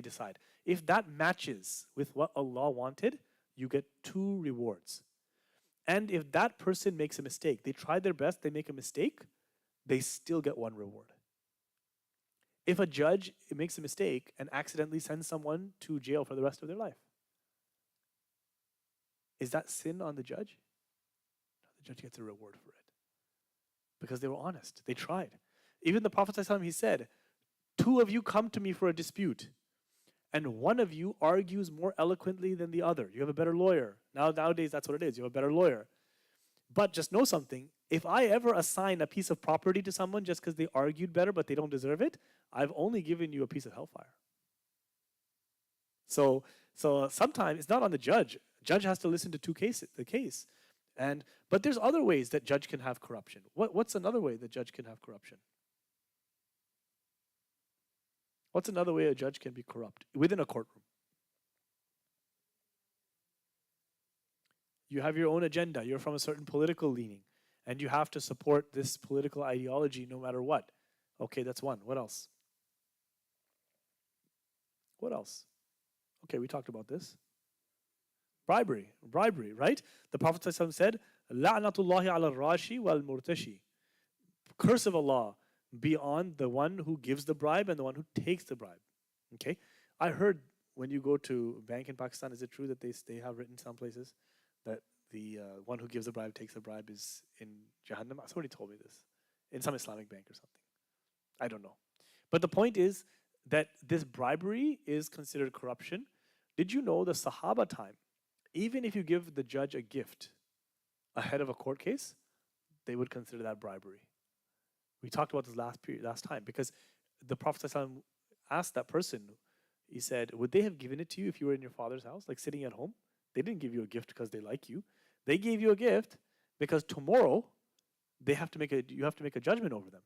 decide. If that matches with what Allah wanted, you get two rewards. And if that person makes a mistake, they try their best, they make a mistake, they still get one reward. If a judge makes a mistake and accidentally sends someone to jail for the rest of their life, is that sin on the judge? No, the judge gets a reward for it. Because they were honest. They tried. Even the Prophet ﷺ, he said, two of you come to me for a dispute, and one of you argues more eloquently than the other. You have a better lawyer. Nowadays, that's what it is. You have a better lawyer. But just know something. If I ever assign a piece of property to someone just because they argued better but they don't deserve it, I've only given you a piece of hellfire. So sometimes it's not on the judge. Judge has to listen to the case. But there's other ways that judge can have corruption. What's another way that judge can have corruption? What's another way a judge can be corrupt within a courtroom? You have your own agenda. You're from a certain political leaning, and you have to support this political ideology no matter what. Okay, that's one. What else? What else? Okay, we talked about this. Bribery, right? The Prophet ﷺ said, "La'natullahi ala rashi wal murtashi." Curse of Allah beyond the one who gives the bribe and the one who takes the bribe. Okay, I heard when you go to a bank in Pakistan, is it true that they have written some places that the one who gives the bribe takes the bribe is in Jahannam? Somebody told me this in some Islamic bank or something. I don't know, but the point is that this bribery is considered corruption. Did you know the Sahaba time? Even if you give the judge a gift ahead of a court case, they would consider that bribery. We talked about this last time, because the Prophet ﷺ asked that person, he said, would they have given it to you if you were in your father's house, like sitting at home? They didn't give you a gift because they like you. They gave you a gift because tomorrow you have to make a judgment over them.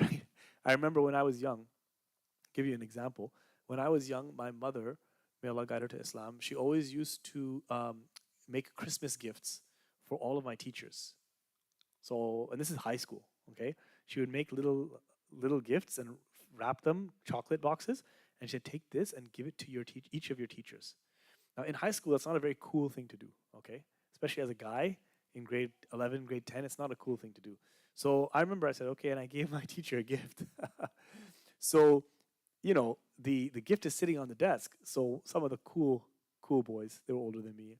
Right? I remember when I was young, I'll give you an example. When I was young, my mother, may Allah guide her to Islam, she always used to make Christmas gifts for all of my teachers. So, and this is high school, okay? She would make little gifts and wrap them, chocolate boxes, and she'd take this and give it to each of your teachers. Now, in high school, that's not a very cool thing to do, okay? Especially as a guy in grade 11, grade 10, it's not a cool thing to do. So I remember I said, okay, and I gave my teacher a gift. So, the gift is sitting on the desk. So some of the cool boys, they were older than me,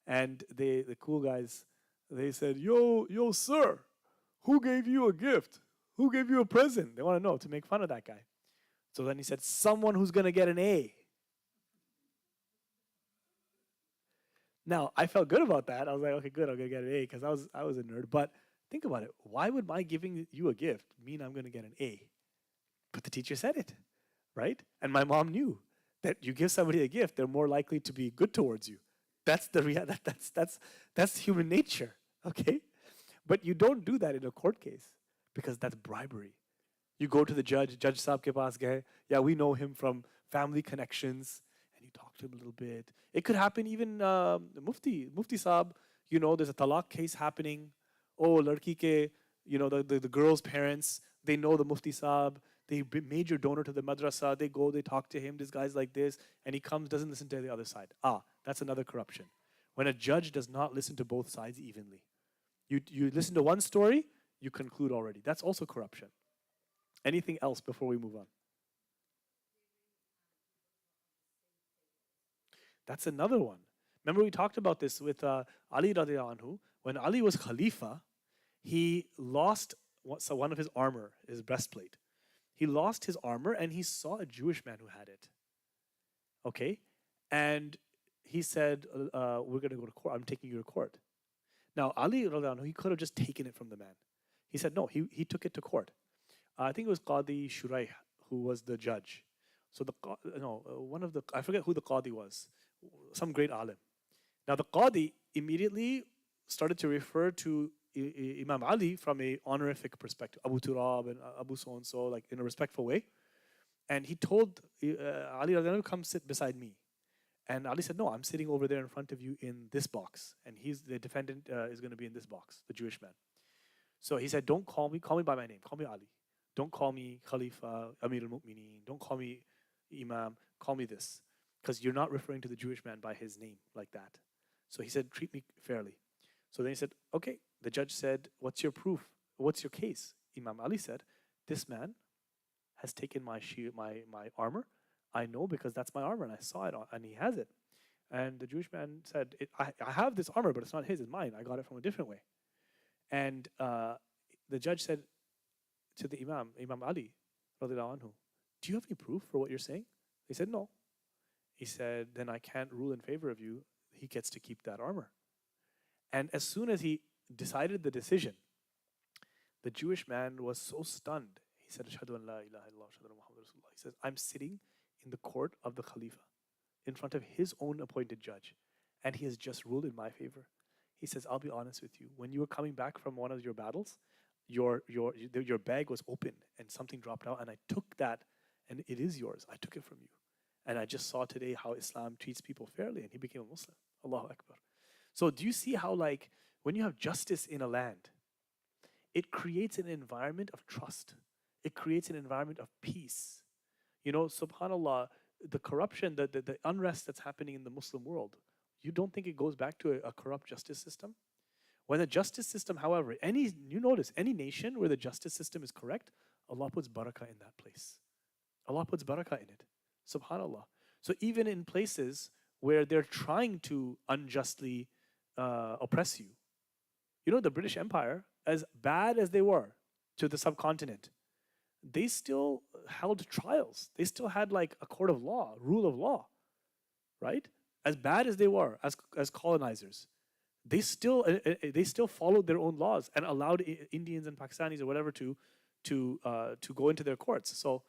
and the cool guys, they said, yo, sir, who gave you a gift? Who gave you a present? They want to know, to make fun of that guy. So then he said, someone who's going to get an A. Now, I felt good about that. I was like, okay, good, I'm going to get an A, because I was a nerd. But think about it. Why would my giving you a gift mean I'm going to get an A? But the teacher said it, right? And my mom knew that you give somebody a gift, they're more likely to be good towards you. That's that's human nature, okay? But you don't do that in a court case, because that's bribery. You go to the judge saab ke paas gaye, yeah, we know him from family connections, and you talk to him a little bit. It could happen even Mufti saab, there's a talaq case happening. Oh, ladki ke, the girl's parents, they know the Mufti saab, they major donor to the madrasa, they go, they talk to him, this guy's like this, and he comes, doesn't listen to the other side. That's another corruption. When a judge does not listen to both sides evenly. You listen to one story, you conclude already. That's also corruption. Anything else before we move on? That's another one. Remember we talked about this with Ali radiallahu anhu. When Ali was Khalifa, he lost one of his armor, his breastplate. He lost his armor and he saw a Jewish man who had it. Okay? And he said, we're going to go to court. I'm taking you to court. Now, Ali radiallahu anhu, he could have just taken it from the man. He said, no, he took it to court. I think it was Qadi Shuraih who was the judge. So I forget who the Qadi was, some great alim. Now the Qadi immediately started to refer to Imam Ali from a honorific perspective, Abu Turab and Abu so-and-so, like in a respectful way. And he told Ali, come sit beside me. And Ali said, no, I'm sitting over there in front of you in this box. And the defendant is going to be in this box, the Jewish man. So he said, don't call me by my name, call me Ali. Don't call me Khalifa, Amir al-Mu'mineen. Don't call me Imam. Call me this. Because you're not referring to the Jewish man by his name like that. So he said, treat me fairly. So then he said, okay. The judge said, what's your proof? What's your case? Imam Ali said, this man has taken my armor. I know because that's my armor and I saw it and he has it. And the Jewish man said, I have this armor, but it's not his, it's mine. I got it from a different way. And the judge said, to the Imam Ali, radiallahu anhu, do you have any proof for what you're saying? He said, no. He said, then I can't rule in favor of you. He gets to keep that armor. And as soon as he decided the decision, the Jewish man was so stunned. He said, Ashhadu an la ilaha illallah, Ashhadu anna Muhammadan Rasulullah. He says, I'm sitting in the court of the Khalifa, in front of his own appointed judge, and he has just ruled in my favor. He says, I'll be honest with you. When you were coming back from one of your battles, your bag was open and something dropped out and I took that and it is yours. I took it from you. And I just saw today how Islam treats people fairly and he became a Muslim. Allahu Akbar. So do you see how when you have justice in a land, it creates an environment of trust. It creates an environment of peace. SubhanAllah, the corruption, the unrest that's happening in the Muslim world, you don't think it goes back to a corrupt justice system? When the justice system, however, any nation where the justice system is correct, Allah puts barakah in that place. Allah puts barakah in it. Subhanallah. So even in places where they're trying to unjustly oppress you, you know, the British Empire, as bad as they were to the subcontinent, they still held trials. They still had like a court of law, rule of law, right? As bad as they were as colonizers, they still followed their own laws and allowed Indians and Pakistanis or whatever to go into their courts. So,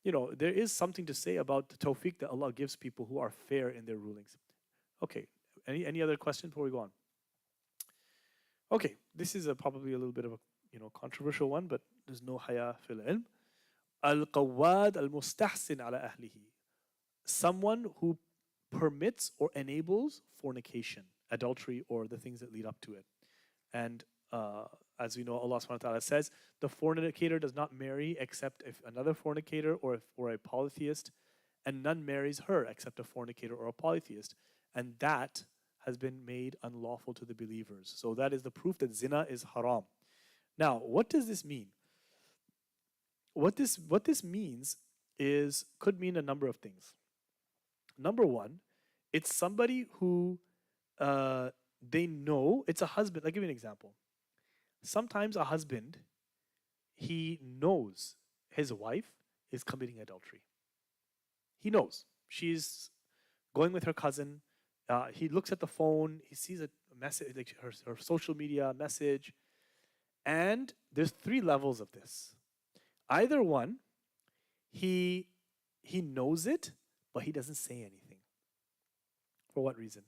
you know, there is something to say about the tawfiq that Allah gives people who are fair in their rulings. Okay, any other questions before we go on? Okay, this is probably a little bit of a controversial one, but there's no haya fil ilm. Al-Qawwad al-Mustahsin ala ahlihi. Someone who permits or enables fornication, adultery, or the things that lead up to it. And as we know, Allah subhanahu wa ta'ala says, the fornicator does not marry except if another fornicator or a polytheist, and none marries her except a fornicator or a polytheist. And that has been made unlawful to the believers. So that is the proof that zina is haram. Now, what does this mean? What this means could mean a number of things. Number one, it's somebody who they know, it's a husband. I'll give you an example. Sometimes a husband, he knows his wife is committing adultery. He knows she's going with her cousin. He looks at the phone. He sees a message, like her social media message. And there's 3 levels of this. Either one, he knows it, but he doesn't say anything. For what reason?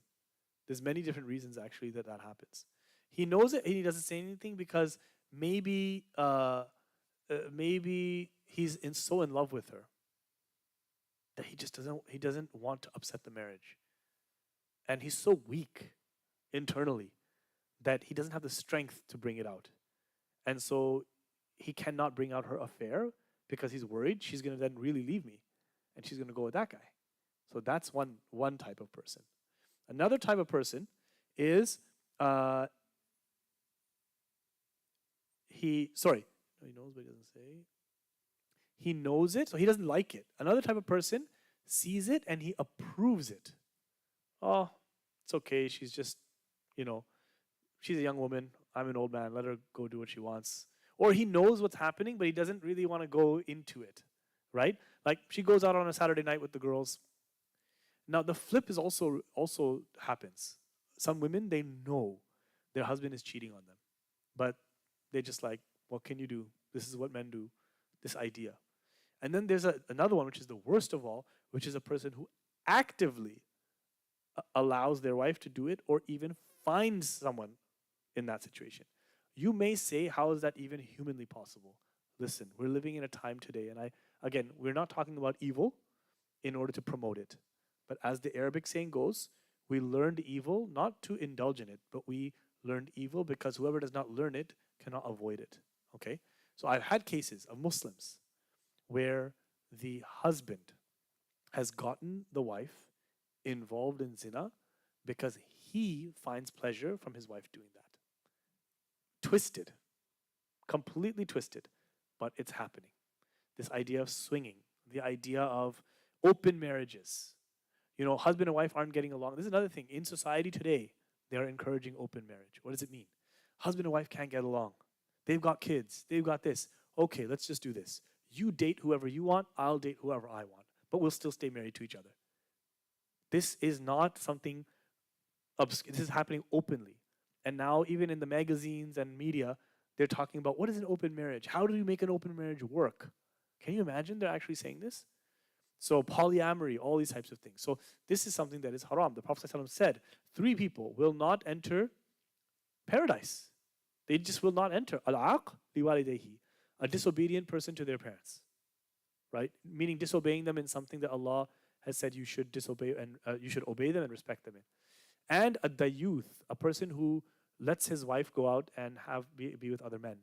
There's many different reasons actually that happens. He knows it and he doesn't say anything because maybe he's so in love with her that he doesn't want to upset the marriage. And he's so weak internally that he doesn't have the strength to bring it out. And so he cannot bring out her affair because he's worried she's going to then really leave me and she's going to go with that guy. So that's one type of person. Another type of person is he knows but he doesn't say. He knows it, so he doesn't like it. Another type of person sees it and he approves it. Oh, it's okay. She's just, she's a young woman. I'm an old man. Let her go do what she wants. Or he knows what's happening, but he doesn't really want to go into it, right? Like she goes out on a Saturday night with the girls. Now the flip is also happens. Some women, they know their husband is cheating on them, but they just like, what can you do? This is what men do. This idea. And then there's another one, which is the worst of all, which is a person who actively allows their wife to do it or even finds someone in that situation. You may say, how is that even humanly possible? Listen, we're living in a time today, and again, we're not talking about evil in order to promote it. But as the Arabic saying goes, we learned evil not to indulge in it, but we learned evil because whoever does not learn it cannot avoid it. Okay? So I've had cases of Muslims where the husband has gotten the wife involved in zina because he finds pleasure from his wife doing that. Twisted. Completely twisted. But it's happening. This idea of swinging. The idea of open marriages. Husband and wife aren't getting along. This is another thing. In society today, they are encouraging open marriage. What does it mean? Husband and wife can't get along. They've got kids. They've got this. Okay, let's just do this. You date whoever you want. I'll date whoever I want. But we'll still stay married to each other. This is not something obscure. This is happening openly. And now even in the magazines and media, they're talking about what is an open marriage? How do you make an open marriage work? Can you imagine they're actually saying this? So polyamory, all these types of things. So this is something that is haram. The Prophet ﷺ said, 3 people will not enter paradise. They just will not enter. Al-aq liwalidayhi, a disobedient person to their parents. Right? Meaning disobeying them in something that Allah has said you should disobey and you should obey them and respect them in. And a dayuth, a person who lets his wife go out and be with other men,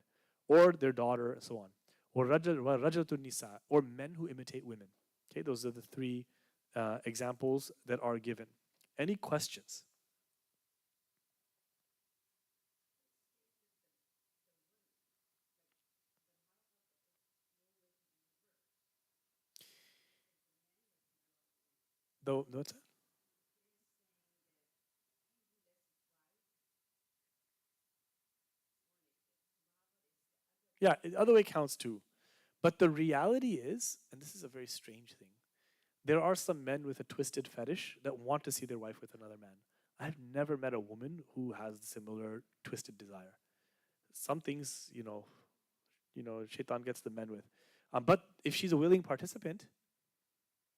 or their daughter, and so on. Or rajalatun nisa, or men who imitate women. Okay, those are the 3 examples that are given. Any questions? What's that? Yeah, the other way counts too. But the reality is, and this is a very strange thing, there are some men with a twisted fetish that want to see their wife with another man. I've never met a woman who has similar twisted desire. Some things, shaitan gets the men with. But if she's a willing participant,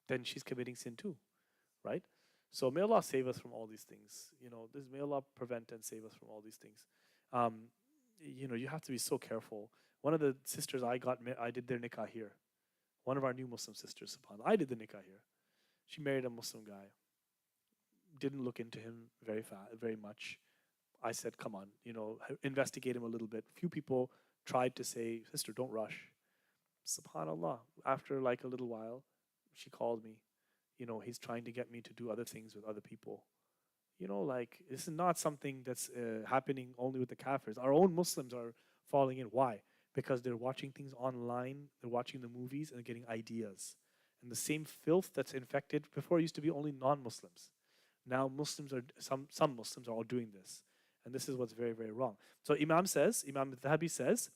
then she's committing sin too, right? So may Allah save us from all these things. May Allah prevent and save us from all these things. Um, you have to be so careful. One of the sisters I did their nikah here. One of our new Muslim sisters, subhanAllah. I did the nikah here. She married a Muslim guy. Didn't look into him very much. I said, come on, investigate him a little bit. Few people tried to say, sister, don't rush. SubhanAllah. After like a little while, she called me. He's trying to get me to do other things with other people. Like this is not something that's happening only with the kafirs. Our own Muslims are falling in. Why? Because they're watching things online, they're watching the movies and getting ideas. And the same filth that's infected, before it used to be only non-Muslims. Now some Muslims are all doing this. And this is what's very, very wrong. So Imam Al-Dhahabi says,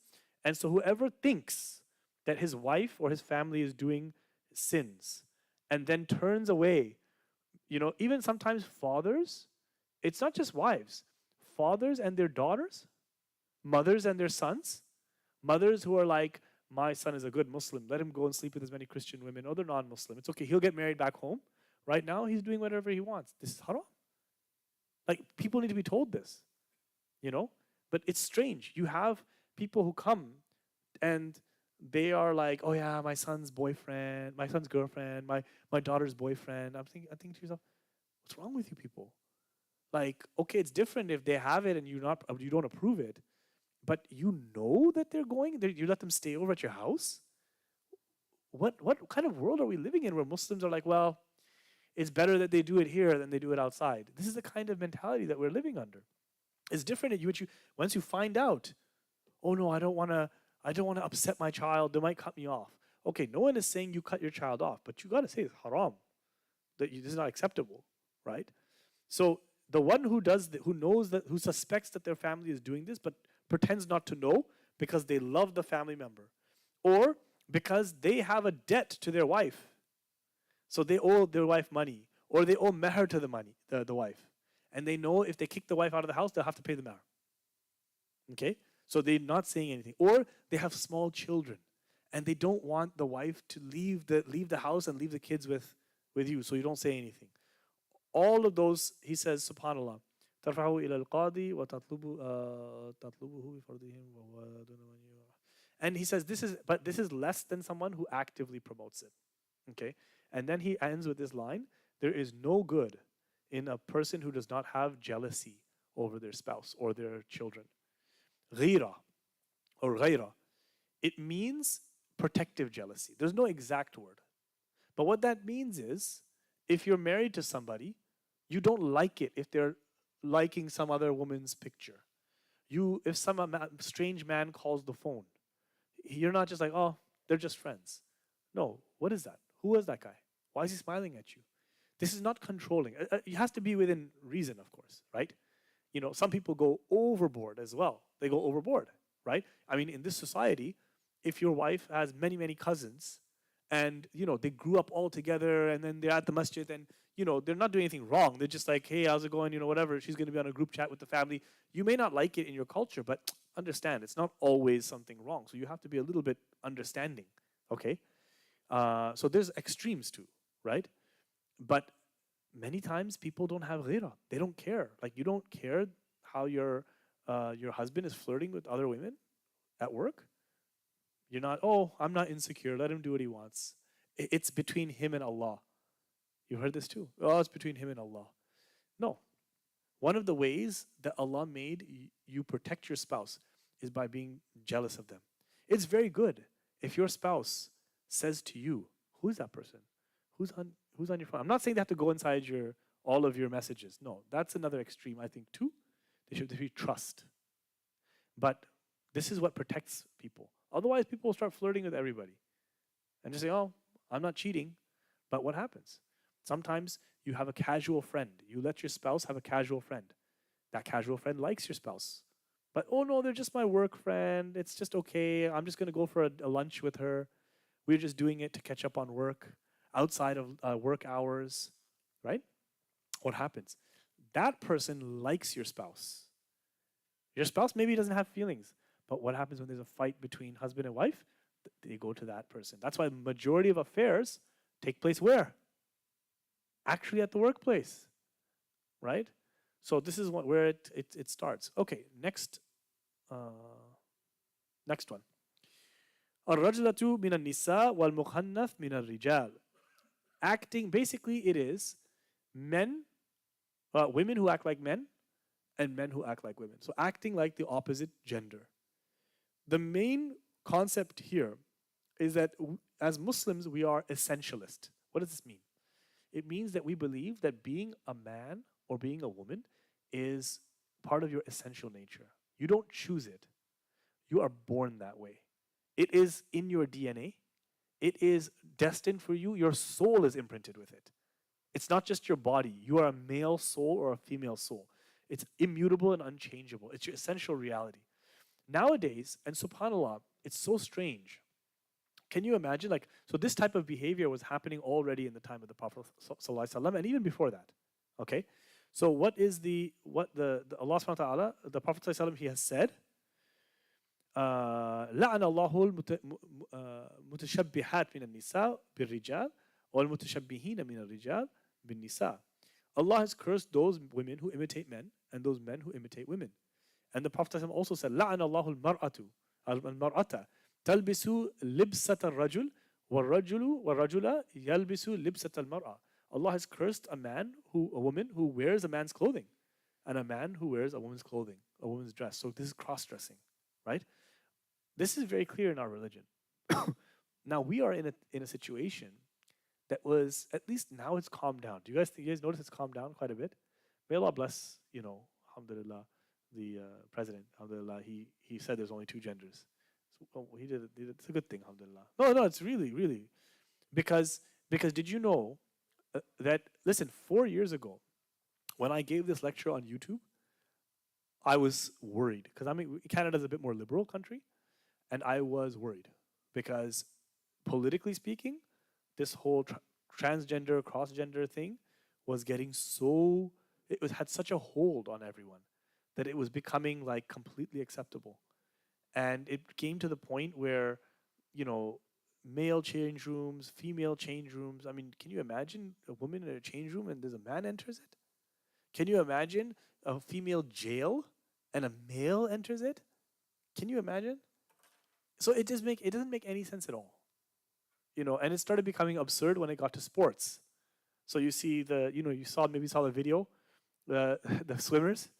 and so whoever thinks that his wife or his family is doing sins and then turns away, even sometimes fathers, it's not just wives, fathers and their daughters, mothers and their sons, mothers who are like, my son is a good Muslim, let him go and sleep with as many Christian women, or they're non-Muslim. It's okay, he'll get married back home. Right now, he's doing whatever he wants. This is haram. Like, people need to be told this, But it's strange. You have people who come and they are like, oh yeah, my son's boyfriend, my son's girlfriend, my daughter's boyfriend. I think to yourself, what's wrong with you people? Like, okay, it's different if they have it and you don't approve it, but you know that they're going, you let them stay over at your house? What kind of world are we living in where Muslims are like, well, it's better that they do it here than they do it outside? This is the kind of mentality that we're living under. It's different once you find out, oh no, I don't want to upset my child, they might cut me off. Okay, no one is saying you cut your child off, but you got to say it's haram. This is not acceptable, right? So the one who suspects that their family is doing this, but pretends not to know because they love the family member, or because they have a debt to their wife, so they owe their wife money, or they owe meher to the wife, and they know if they kick the wife out of the house, they'll have to pay the meher. Okay, so they're not saying anything, or they have small children, and they don't want the wife to leave the house and leave the kids with you, so you don't say anything. All of those, he says, subhanallah, ترفعه إلى القاضي وتطلبه بفرضهم. And he says this is less than someone who actively promotes it. Okay, and then he ends with this line: there is no good in a person who does not have jealousy over their spouse or their children. Ghira or ghaira, it means protective jealousy. There's no exact word, but what that means is, if you're married to somebody, you don't like it if they're liking some other woman's picture. If some strange man calls the phone, you're not just like, oh, they're just friends. No, what is that? Who was that guy? Why is he smiling at you? This is not controlling. It has to be within reason, of course, right? Some people go overboard as well. They go overboard, right? I mean, in this society, if your wife has many, many cousins, and they grew up all together, and then they're at the masjid, and they're not doing anything wrong. They're just like, hey, how's it going? Whatever. She's going to be on a group chat with the family. You may not like it in your culture, but understand it's not always something wrong. So you have to be a little bit understanding. Okay. So there's extremes too, right? But many times people don't have ghira. They don't care. Like, you don't care how your husband is flirting with other women at work. You're not, oh, I'm not insecure. Let him do what he wants. It's between him and Allah. You heard this too. Oh, it's between him and Allah. No. One of the ways that Allah made you protect your spouse is by being jealous of them. It's very good if your spouse says to you, who is that person? Who's on your phone? I'm not saying they have to go inside all of your messages. No, that's another extreme, I think, too. There should be trust. But this is what protects people. Otherwise, people will start flirting with everybody and just say, oh, I'm not cheating. But what happens? Sometimes you have a casual friend. You let your spouse have a casual friend. That casual friend likes your spouse. But oh no, they're just my work friend. It's just okay. I'm just going to go for a lunch with her. We're just doing it to catch up on work outside of work hours, right? What happens? That person likes your spouse. Your spouse maybe doesn't have feelings, but what happens when there's a fight between husband and wife? They go to that person. That's why the majority of affairs take place where? Actually at the workplace, right? So this is where it starts. Okay, next one. الرجلة من النساء والمخنث من الرجال. Acting, basically it is women who act like men and men who act like women. So acting like the opposite gender. The main concept here is that as Muslims, we are essentialist. What does this mean? It means that we believe that being a man or being a woman is part of your essential nature. You don't choose it. You are born that way. It is in your DNA. It is destined for you. Your soul is imprinted with it. It's not just your body. You are a male soul or a female soul. It's immutable and unchangeable. It's your essential reality. Nowadays, and subhanAllah, it's so strange. Can you imagine? So this type of behavior was happening already in the time of the Prophet ﷺ, and even before that. Okay? So what the Allah subhanahu wa ta'ala, the Prophet ﷺ, he has said, لعن الله المتشبهات من النساء بالرجال والمتشبهين من الرجال بالنساء. Allah has cursed those women who imitate men and those men who imitate women. And the Prophet ﷺ also said, لعن الله المرأة تلبس لبسة الرجل والرجل يلبس لبسة المرأة. Allah has cursed a woman who wears a man's clothing, and a man who wears a woman's clothing, a woman's dress. So this is cross-dressing, right? This is very clear in our religion. Now we are in a situation that was, at least now it's calmed down. Do you guys notice it's calmed down quite a bit? May Allah bless, alhamdulillah, the president, alhamdulillah, he said there's only two genders. So he did it. It's a good thing, alhamdulillah. No, it's really. Because did you know that, listen, 4 years ago, when I gave this lecture on YouTube, I was worried. Because Canada's a bit more liberal country, and I was worried. Because politically speaking, this whole transgender, cross-gender thing was getting had such a hold on everyone that it was becoming like completely acceptable. And it came to the point where, male change rooms, female change rooms. I mean, can you imagine a woman in a change room and there's a man enters it? Can you imagine a female jail and a male enters it? Can you imagine? So it doesn't make any sense at all. And it started becoming absurd when it got to sports. So you see you saw the video, the swimmers.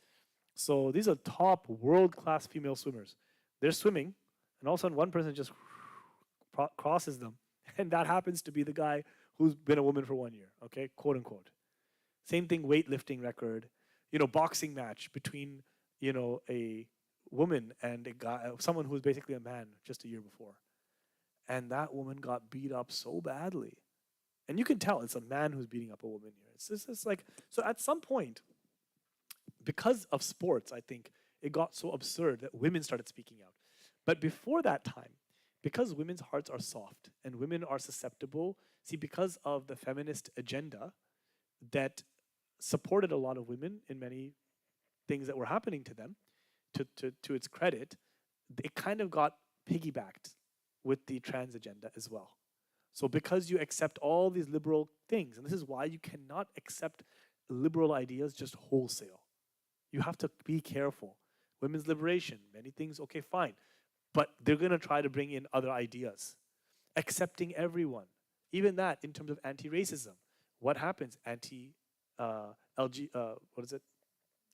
So these are top world-class female swimmers. They're swimming, and all of a sudden one person just crosses them, and that happens to be the guy who's been a woman for 1 year, okay, quote unquote. Same thing, weightlifting record, boxing match between, a woman and a guy, someone who's basically a man just a year before. And that woman got beat up so badly. And you can tell it's a man who's beating up a woman here. It's like, so at some point, because of sports, I think, it got so absurd that women started speaking out. But before that time, because women's hearts are soft and women are susceptible, because of the feminist agenda that supported a lot of women in many things that were happening to them, to its credit, it kind of got piggybacked with the trans agenda as well. So because you accept all these liberal things, and this is why you cannot accept liberal ideas just wholesale. You have to be careful. Women's liberation, many things, okay, fine. But they're going to try to bring in other ideas. Accepting everyone. Even that, in terms of anti-racism. What happens?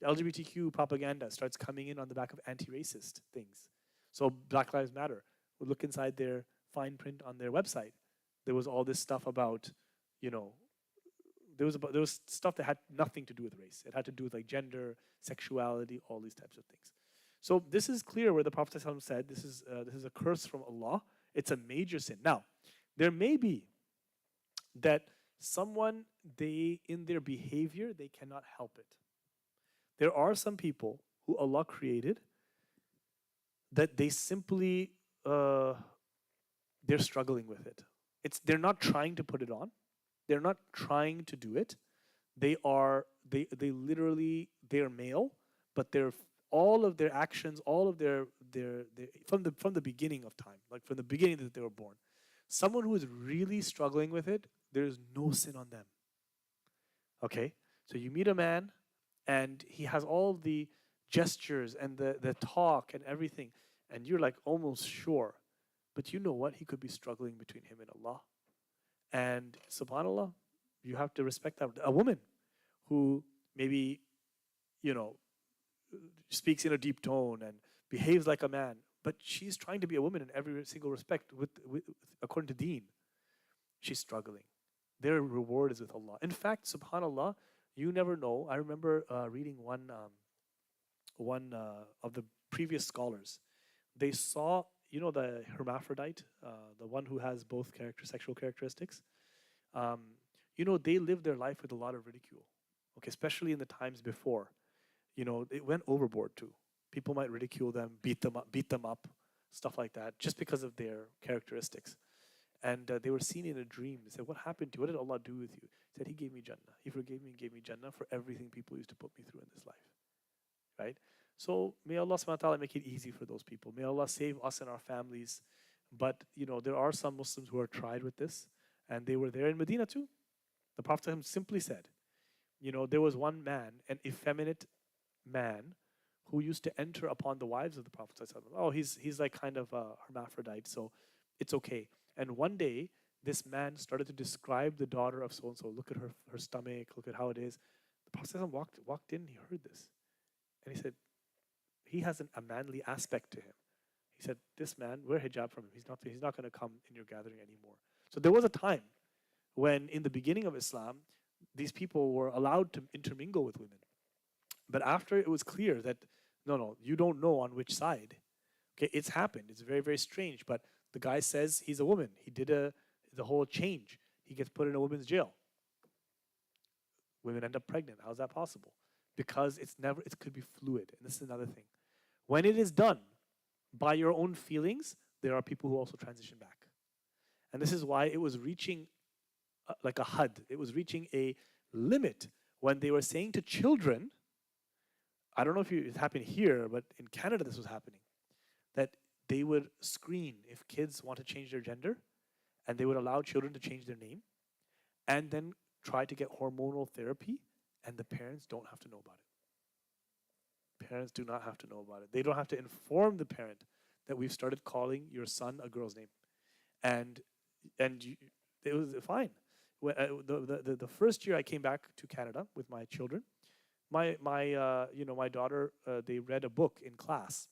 LGBTQ propaganda starts coming in on the back of anti-racist things. So Black Lives Matter. We'll look inside their fine print on their website. There was all this stuff about, there was stuff that had nothing to do with race. It had to do with like gender, sexuality, all these types of things. So this is clear where the Prophet ﷺ said this is a curse from Allah. It's a major sin. Now, there may be that Someone, they, in their behavior, they cannot help it. There are some people who Allah created that they simply, uh, they're struggling with it. They're not trying to put it on. They're not trying to do it. They literally, they're male, but they're all of their actions, all of their from the beginning of time, like from the beginning that they were born. Someone who is really struggling with it, there's no sin on them. Okay? So you meet a man and he has all the gestures and the talk and everything, and you're like almost sure. But you know what? He could be struggling between him and Allah. And subhanAllah, you have to respect that. A woman who maybe, you know, speaks in a deep tone and behaves like a man, but she's trying to be a woman in every single respect with according to deen. She's struggling. Their reward is with Allah. In fact, subhanallah, you never know. I remember reading one of the previous scholars. They saw, you know, the hermaphrodite, the one who has both sexual characteristics. Um, you know, they lived their life with a lot of ridicule. Okay, especially in the times before. You know, it went overboard too. People might ridicule them, beat them up, stuff like that, just because of their characteristics. And they were seen in a dream. They said, "What happened to you? What did Allah do with you?" He said, "He gave me Jannah. He forgave me and gave me Jannah for everything people used to put me through in this life." Right? So may Allah subhanahu wa ta'ala make it easy for those people. May Allah save us and our families. But you know, there are some Muslims who are tried with this, and they were there in Medina too. The Prophet simply said, you know, there was one man, an effeminate man, who used to enter upon the wives of the Prophet. Oh, he's like kind of a hermaphrodite, so it's okay. And one day, this man started to describe the daughter of so and so. Look at her stomach. Look at how it is. The Prophet walked in. He heard this, and he said, he has a manly aspect to him. He said, this man, wear hijab from him. He's not going to come in your gathering anymore. So there was a time when, in the beginning of Islam, these people were allowed to intermingle with women. But after it was clear that, no, you don't know on which side. Okay, it's happened. It's very, very strange. But the guy says he's a woman. He did the whole change. He gets put in a women's jail. Women end up pregnant. How's that possible? Because it could be fluid. And this is another thing. When it is done by your own feelings, there are people who also transition back. And this is why it was reaching like a had. It was reaching a limit when they were saying to children, I don't know if it happened here, but in Canada this was happening, that they would screen if kids want to change their gender, and they would allow children to change their name, and then try to get hormonal therapy, and the parents don't have to know about it. Parents do not have to know about it. They don't have to inform the parent that we've started calling your son a girl's name. And it was fine. When, the first year I came back to Canada with my children, my daughter, they read a book in class.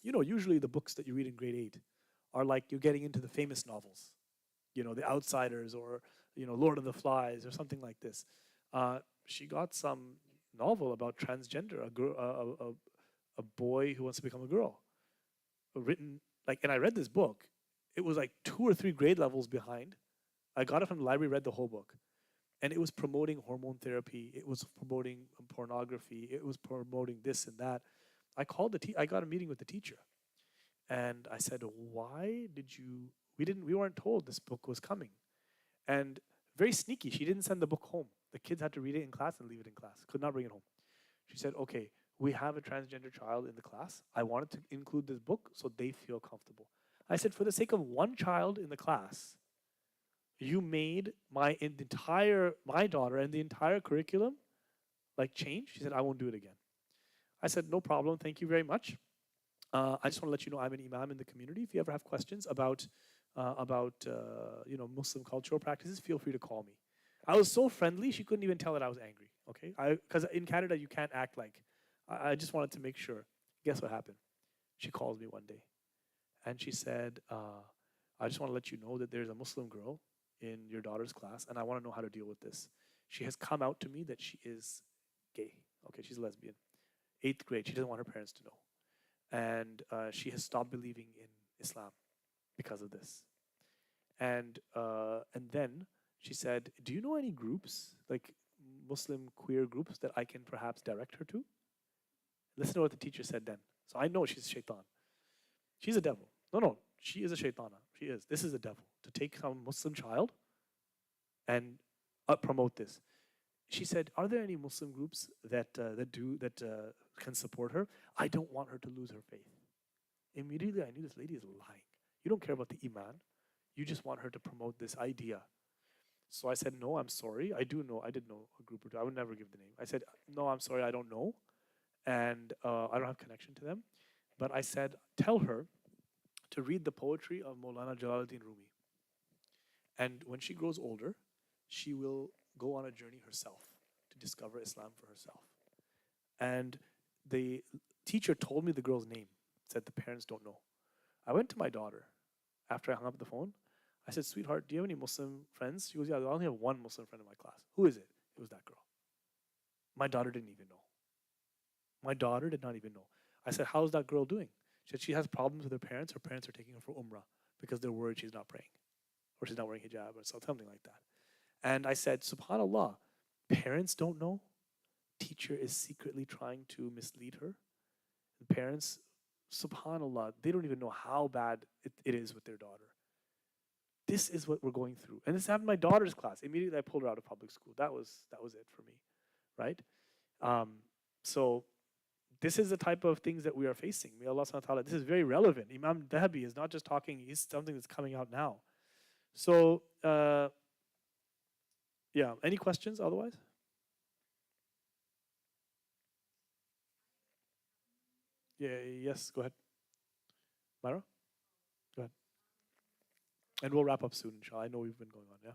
You know, usually the books that you read in grade 8 are like you're getting into the famous novels, you know, The Outsiders, or, you know, Lord of the Flies, or something like this. She got some novel about transgender, a boy who wants to become a girl, written like, and I read this book. It was like 2 or 3 grade levels behind. I got it from the library, read the whole book. And it was promoting hormone therapy. It was promoting pornography. It was promoting this and that. I got a meeting with the teacher. And I said, why did you, we weren't told this book was coming. And very sneaky, she didn't send the book home. The kids had to read it in class and leave it in class. Could not bring it home. She said, okay, we have a transgender child in the class. I wanted to include this book so they feel comfortable. I said, for the sake of one child in the class, you made my daughter and the entire curriculum like change? She said, I won't do it again. I said, no problem. Thank you very much. I just want to let you know I'm an imam in the community. If you ever have questions about Muslim cultural practices, feel free to call me. I was so friendly, she couldn't even tell that I was angry. Okay, because in Canada you can't act like. I just wanted to make sure. Guess what happened? She calls me one day, and she said, I just want to let you know that there's a Muslim girl in your daughter's class, and I want to know how to deal with this. She has come out to me that she is gay. Okay, she's a lesbian. 8th grade. She doesn't want her parents to know. And she has stopped believing in Islam because of this. And then She said, "Do you know any groups, like Muslim queer groups, that I can perhaps direct her to?" Listen to what the teacher said then. So I know she's shaitan. She's a devil. No, no, she is a shaitana. She is. This is a devil to take some Muslim child and promote this. She said, "Are there any Muslim groups that can support her? I don't want her to lose her faith." Immediately, I knew this lady is lying. You don't care about the iman. You just want her to promote this idea. So I said, "No, I'm sorry. I do know. I did know a group or two. I would never give the name." I said, "No, I'm sorry. I don't know, and I don't have connection to them." But I said, "Tell her to read the poetry of Maulana Jalaluddin Rumi, and when she grows older, she will go on a journey herself to discover Islam for herself." And the teacher told me the girl's name, said the parents don't know. I went to my daughter after I hung up the phone. I said, "Sweetheart, do you have any Muslim friends?" She goes, "Yeah, I only have one Muslim friend in my class." "Who is it?" It was that girl. My daughter didn't even know. My daughter did not even know. I said, "How's that girl doing?" She said, "She has problems with her parents. Her parents are taking her for Umrah because they're worried she's not praying or she's not wearing hijab or something like that." And I said, "SubhanAllah, parents don't know. Teacher is secretly trying to mislead her. The parents, SubhanAllah, they don't even know how bad it is with their daughter. This is what we're going through." And this happened in my daughter's class. Immediately I pulled her out of public school. That was it for me, right? So this is the type of things that we are facing. May Allah subhanahu wa ta'ala, this is very relevant. Imam Dhahabi is not just talking, he's something that's coming out now. So, yeah, any questions otherwise? Yeah, yes, go ahead. Myra, go ahead. And we'll wrap up soon, inshallah. I know we've been going on, yeah.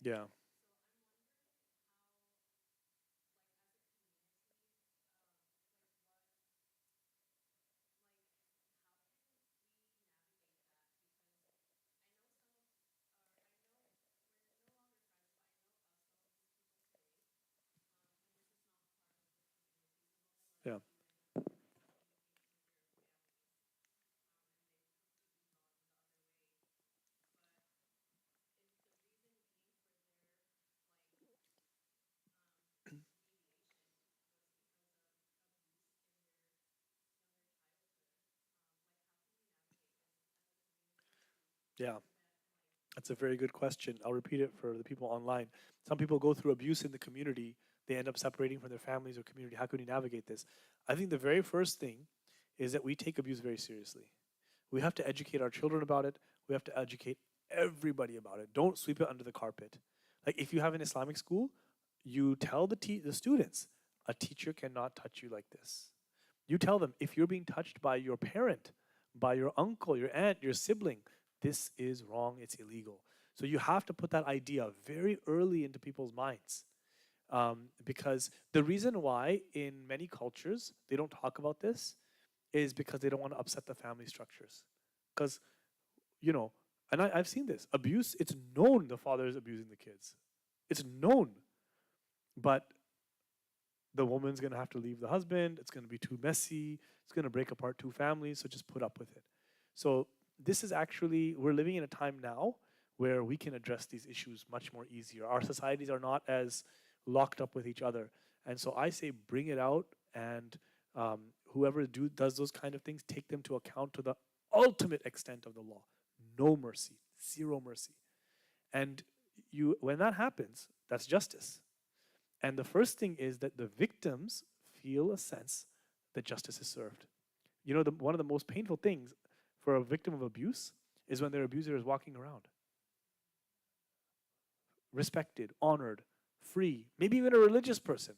Yeah. Yeah. Yeah. That's a very good question. I'll repeat it for the people online. Some people go through abuse in the community. They end up separating from their families or community. How can we navigate this? I think the very first thing is that we take abuse very seriously. We have to educate our children about it. We have to educate everybody about it. Don't sweep it under the carpet. Like if you have an Islamic school, you tell the students, a teacher cannot touch you like this. You tell them if you're being touched by your parent, by your uncle, your aunt, your sibling, this is wrong, it's illegal. So you have to put that idea very early into people's minds. Because the reason why in many cultures they don't talk about this is because they don't want to upset the family structures. Because, you know, and I've seen this abuse, it's known the father is abusing the kids. It's known. But the woman's going to have to leave the husband. It's going to be too messy. It's going to break apart two families. So just put up with it. So this is actually, we're living in a time now where we can address these issues much more easier. Our societies are not as locked up with each other. And so I say bring it out, and whoever does those kind of things, take them to account to the ultimate extent of the law. No mercy, zero mercy. And when that happens, that's justice. And the first thing is that the victims feel a sense that justice is served. You know, one of the most painful things for a victim of abuse is when their abuser is walking around, respected, honored, free, maybe even a religious person.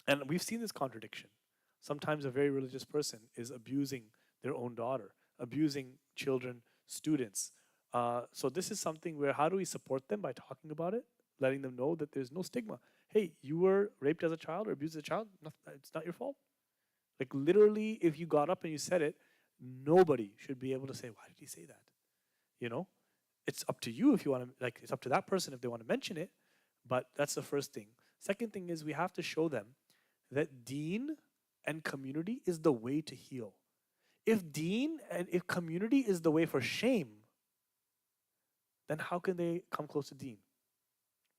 And we've seen this contradiction. Sometimes a very religious person is abusing their own daughter, abusing children, students. So this is something where how do we support them? By talking about it, letting them know that there's no stigma. Hey, you were raped as a child or abused as a child, it's not your fault. Like literally, if you got up and you said it, nobody should be able to say, why did he say that? You know, it's up to you if you want to, like, it's up to that person if they want to mention it. But that's the first thing. Second thing is we have to show them that deen and community is the way to heal. If deen and if community is the way for shame, then how can they come close to deen?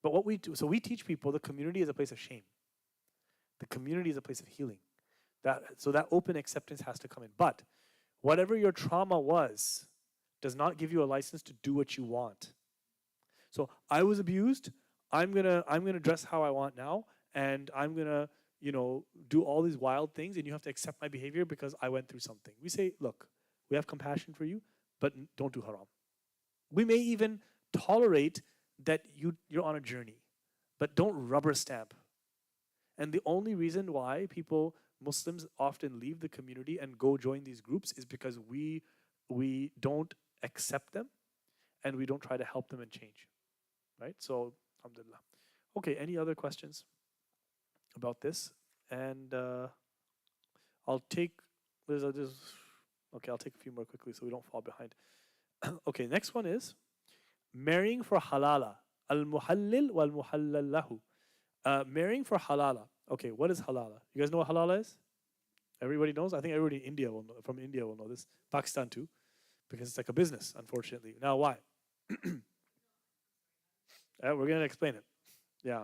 But what we do, so we teach people the community is a place of shame. The community is a place of healing. So that open acceptance has to come in. But whatever your trauma was does not give you a license to do what you want. So I was abused. I'm gonna dress how I want now, and I'm gonna do all these wild things, and you have to accept my behavior because I went through something. We say, look, we have compassion for you, but don't do haram. We may even tolerate that you're on a journey, but don't rubber stamp. And the only reason why Muslims often leave the community and go join these groups is because we don't accept them and we don't try to help them and change. Right? So, alhamdulillah. Okay, any other questions about this? And I'll take I'll take a few more quickly so we don't fall behind. Okay, next one is marrying for halala. Al-muhallil wal-muhallal lahu. Marrying for halala. Okay, what is halala? You guys know what halala is? Everybody knows? I think everybody in India from India will know this. Pakistan too, because it's like a business, unfortunately. Now, why? We're going to explain it. Yeah.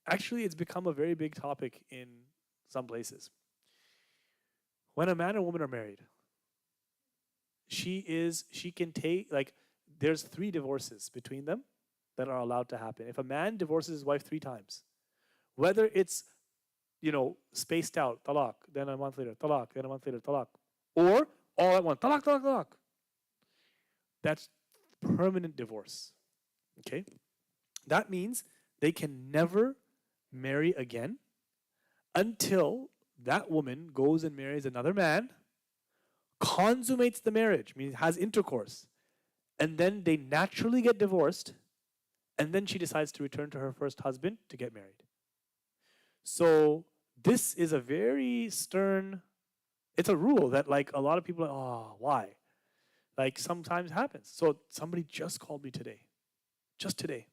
Actually, it's become a very big topic in some places. When a man and woman are married, she can take, there's 3 divorces between them that are allowed to happen. If a man divorces his wife 3 times, whether it's, spaced out, talaq, then a month later, talaq, then a month later, talaq, or all at once, talaq, talaq, talaq, that's permanent divorce. Okay? That means they can never marry again until that woman goes and marries another man, consummates the marriage, means has intercourse, and then they naturally get divorced, and then she decides to return to her first husband to get married. So this is a very stern, it's a rule that a lot of people are, oh, why? Sometimes happens. So somebody just called me today. Just today.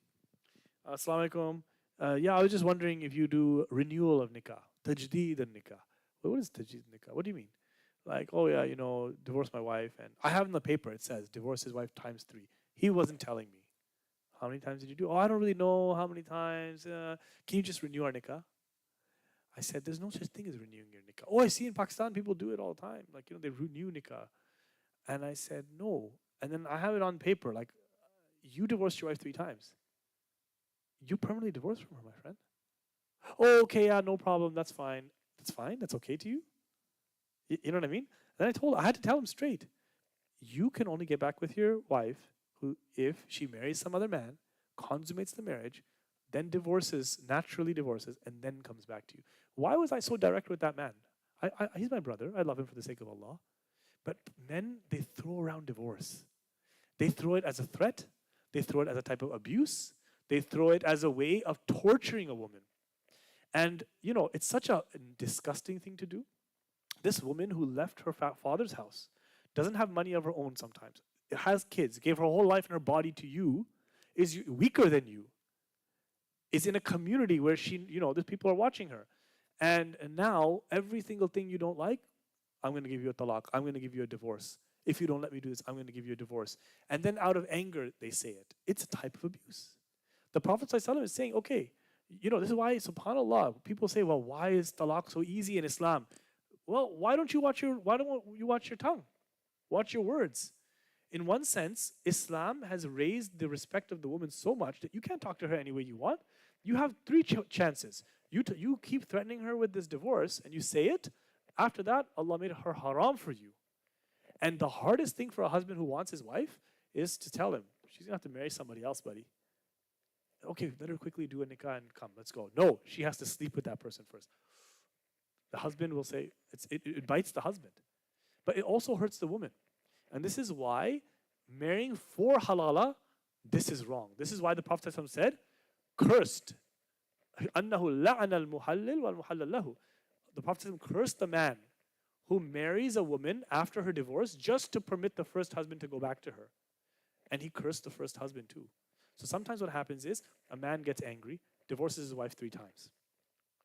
Assalamu alaikum. Yeah, I was just wondering if you do renewal of nikah. Tajdeed al nikah. What is tajdeed nikah? What do you mean? Oh yeah, divorce my wife. And I have in the paper, it says, divorce his wife times 3. He wasn't telling me. How many times did you do? Oh, I don't really know how many times. Can you just renew our nikah? I said, there's no such thing as renewing your nikah. Oh, I see in Pakistan people do it all the time. They renew nikah. And I said, no. And then I have it on paper, you divorced your wife 3 times. You permanently divorced from her, my friend. Oh, okay, yeah, no problem. That's fine. That's fine. That's okay to you? You know what I mean? Then I had to tell him straight. You can only get back with your wife if she marries some other man, consummates the marriage, then naturally divorces, and then comes back to you. Why was I so direct with that man? He's my brother. I love him for the sake of Allah. But men, they throw around divorce. They throw it as a threat. They throw it as a type of abuse. They throw it as a way of torturing a woman. And, it's such a disgusting thing to do. This woman who left her father's house, doesn't have money of her own sometimes, has kids, gave her whole life and her body to you, is weaker than you, is in a community where these people are watching her. And now, every single thing you don't like, I'm going to give you a talaq. I'm going to give you a divorce. If you don't let me do this, I'm going to give you a divorce. And then out of anger, they say it. It's a type of abuse. The Prophet ﷺ is saying, okay, this is why, subhanAllah, people say, well, why is talaq so easy in Islam? Well, why don't you watch your tongue? Watch your words. In one sense, Islam has raised the respect of the woman so much that you can't talk to her any way you want. You have 3 chances. You keep threatening her with this divorce and you say it. After that, Allah made her haram for you. And the hardest thing for a husband who wants his wife is to tell him, she's going to have to marry somebody else, buddy. Okay, let her quickly do a nikah and come, let's go. No, she has to sleep with that person first. The husband will say, it bites the husband. But it also hurts the woman. And this is why marrying for halala, this is wrong. This is why the Prophet said, cursed. أَنَّهُ لَعَنَ الْمُحَلِّلْ وَالْمُحَلَّلْ لَهُ. The Prophet cursed the man who marries a woman after her divorce just to permit the first husband to go back to her. And he cursed the first husband too. So sometimes what happens is a man gets angry, divorces his wife 3 times.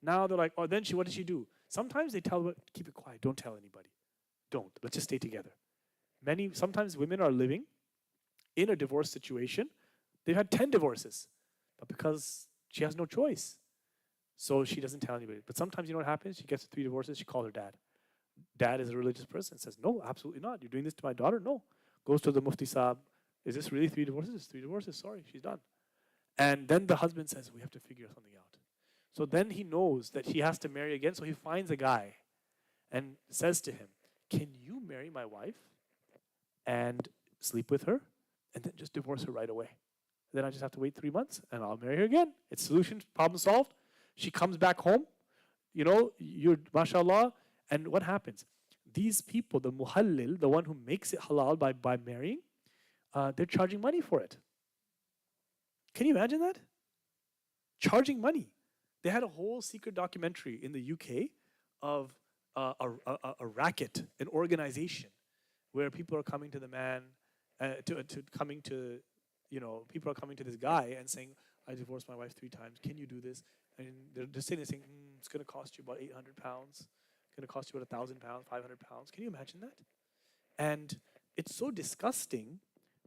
Now they're like, oh, then what did she do? Sometimes they tell her, keep it quiet, don't tell anybody. Don't. Let's just stay together. Sometimes women are living in a divorce situation. They've had 10 divorces, but because she has no choice, so she doesn't tell anybody. But sometimes you know what happens? She gets 3 divorces, she calls her dad. Dad is a religious person, says, no, absolutely not. You're doing this to my daughter? No. Goes to the Mufti Saab. Is this really 3 divorces? It's 3 divorces. Sorry, she's done. And then the husband says, we have to figure something out. So then he knows that he has to marry again, so he finds a guy and says to him, can you marry my wife and sleep with her and then just divorce her right away? Then I just have to wait 3 months and I'll marry her again. It's solution, problem solved. She comes back home, you're mashallah, and what happens? These people, the muhallil, the one who makes it halal by marrying, they're charging money for it. Can you imagine that? Charging money. They had a whole secret documentary in the UK of a racket, an organization, where people are coming to the man, people are coming to this guy and saying, I divorced my wife 3 times. Can you do this? And they're sitting there saying, it's going to cost you about £800. It's going to cost you about £1,000, £500. Can you imagine that? And it's so disgusting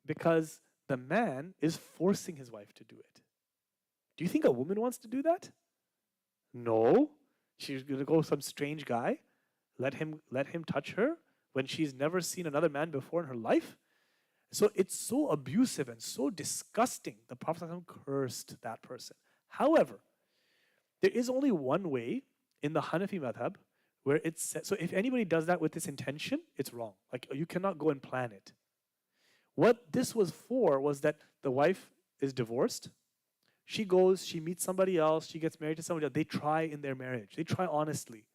because the man is forcing his wife to do it. Do you think a woman wants to do that? No. She's going to go with some strange guy, let him touch her when she's never seen another man before in her life? So it's so abusive and so disgusting. The Prophet cursed that person. However, there is only one way in the Hanafi madhab where it's set. So if anybody does that with this intention, it's wrong. Like, you cannot go and plan it. What this was for was that the wife is divorced. She goes, she meets somebody else, she gets married to somebody else. They try in their marriage. They try honestly.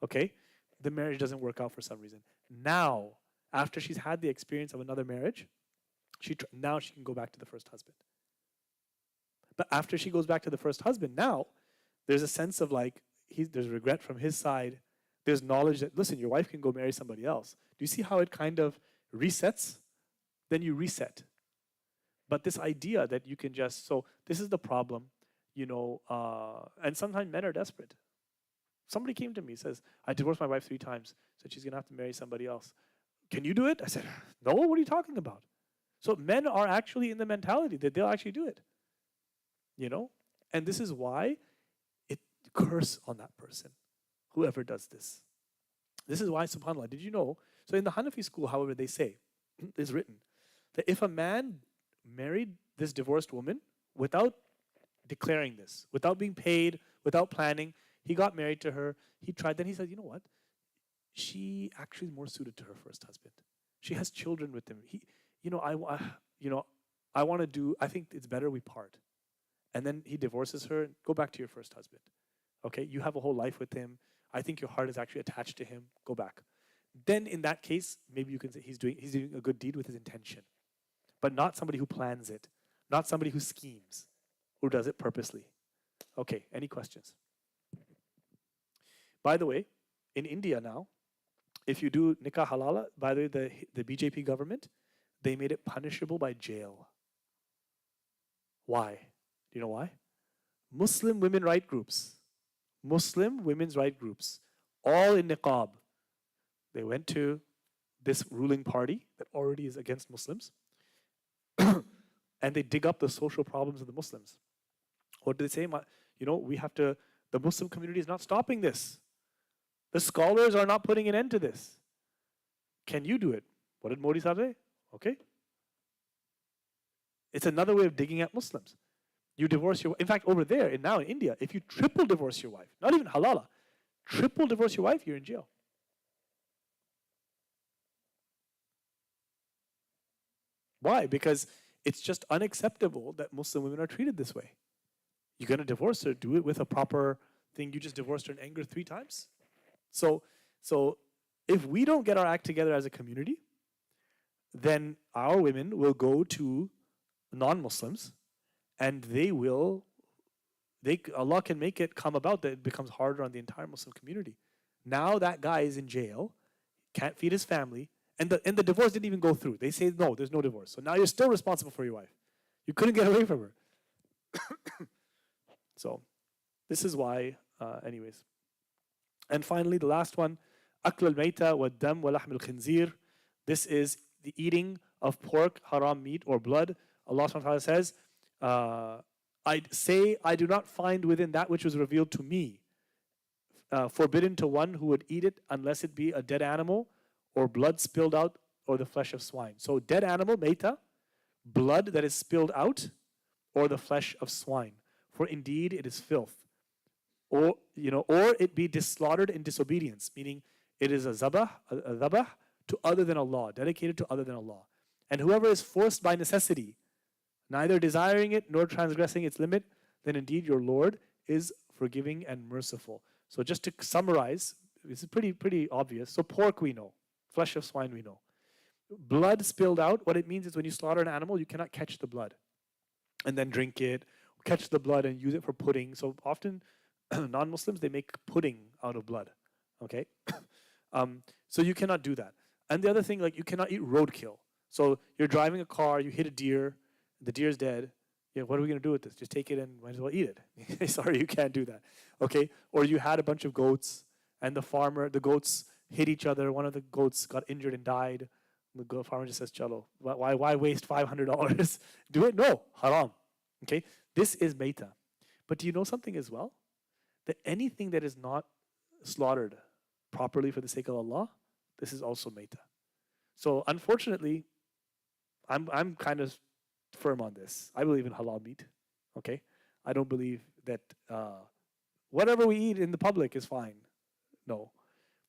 Okay? The marriage doesn't work out for some reason. Now, after she's had the experience of another marriage, now she can go back to the first husband. But after she goes back to the first husband, now there's a sense of like, there's regret from his side. There's knowledge that, listen, your wife can go marry somebody else. Do you see how it kind of resets? Then you reset. But this idea that you can just, so this is the problem, and sometimes men are desperate. Somebody came to me, says, I divorced my wife 3 times, said she's going to have to marry somebody else. Can you do it? I said, no, what are you talking about? So men are actually in the mentality that they'll actually do it. And this is why it curse on that person, whoever does this. This is why, subhanAllah, did you know? So in the Hanafi school, however, they say, it's written, that if a man married this divorced woman without declaring this, without being paid, without planning, he got married to her, he tried, then he said, you know what? She actually is more suited to her first husband. She has children with him. I think it's better we part. And then he divorces her, go back to your first husband. Okay, you have a whole life with him. I think your heart is actually attached to him. Go back. Then in that case, maybe you can say he's doing a good deed with his intention. But not somebody who plans it. Not somebody who schemes. Who does it purposely. Okay, any questions? By the way, in India now, if you do nikah halala, by the way, the BJP government, they made it punishable by jail. Why? Do you know why? Muslim women's rights groups, all in niqab. They went to this ruling party that already is against Muslims, and they dig up the social problems of the Muslims. What do they say? The Muslim community is not stopping this. The scholars are not putting an end to this. Can you do it? What did Modi say? Okay. It's another way of digging at Muslims. You divorce your wife. In fact, over there, now in India, if you triple divorce your wife, not even halala, triple divorce your wife, you're in jail. Why? Because it's just unacceptable that Muslim women are treated this way. You're going to divorce her, do it with a proper thing. You just divorced her in anger 3 times. So if we don't get our act together as a community, then our women will go to non-Muslims, and Allah can make it come about that it becomes harder on the entire Muslim community. Now that guy is in jail, can't feed his family, and the divorce didn't even go through. They say, no, there's no divorce. So now you're still responsible for your wife. You couldn't get away from her. So this is why, anyways. And finally, the last one, أكل الميتة والدم ولحم الخنزير. This is the eating of pork, haram meat or blood. Allah subhanahu wa ta'ala says, I do not find within that which was revealed to me forbidden to one who would eat it unless it be a dead animal or blood spilled out or the flesh of swine. So dead animal, meita, blood that is spilled out, or the flesh of swine. For indeed it is filth. Or it be slaughtered in disobedience, meaning it is a zabah to other than Allah, dedicated to other than Allah. And whoever is forced by necessity, neither desiring it nor transgressing its limit, then indeed your Lord is forgiving and merciful. So just to summarize, this is pretty obvious. So pork we know, flesh of swine we know. Blood spilled out, what it means is when you slaughter an animal, you cannot catch the blood and then drink it, catch the blood and use it for pudding. So often non-Muslims, they make pudding out of blood, okay? So you cannot do that. And the other thing, like you cannot eat roadkill. So you're driving a car, you hit a deer, the deer's dead. Yeah, what are we going to do with this? Just take it and might as well eat it. Sorry, you can't do that, okay? Or you had a bunch of goats and the goats hit each other. One of the goats got injured and died. The farmer just says, chalo, why waste $500? Do it? No, haram. Okay, this is meita. But do you know something as well? That anything that is not slaughtered properly for the sake of Allah, this is also meita. So unfortunately, I'm kind of firm on this. I believe in halal meat. Okay, I don't believe that whatever we eat in the public is fine. No,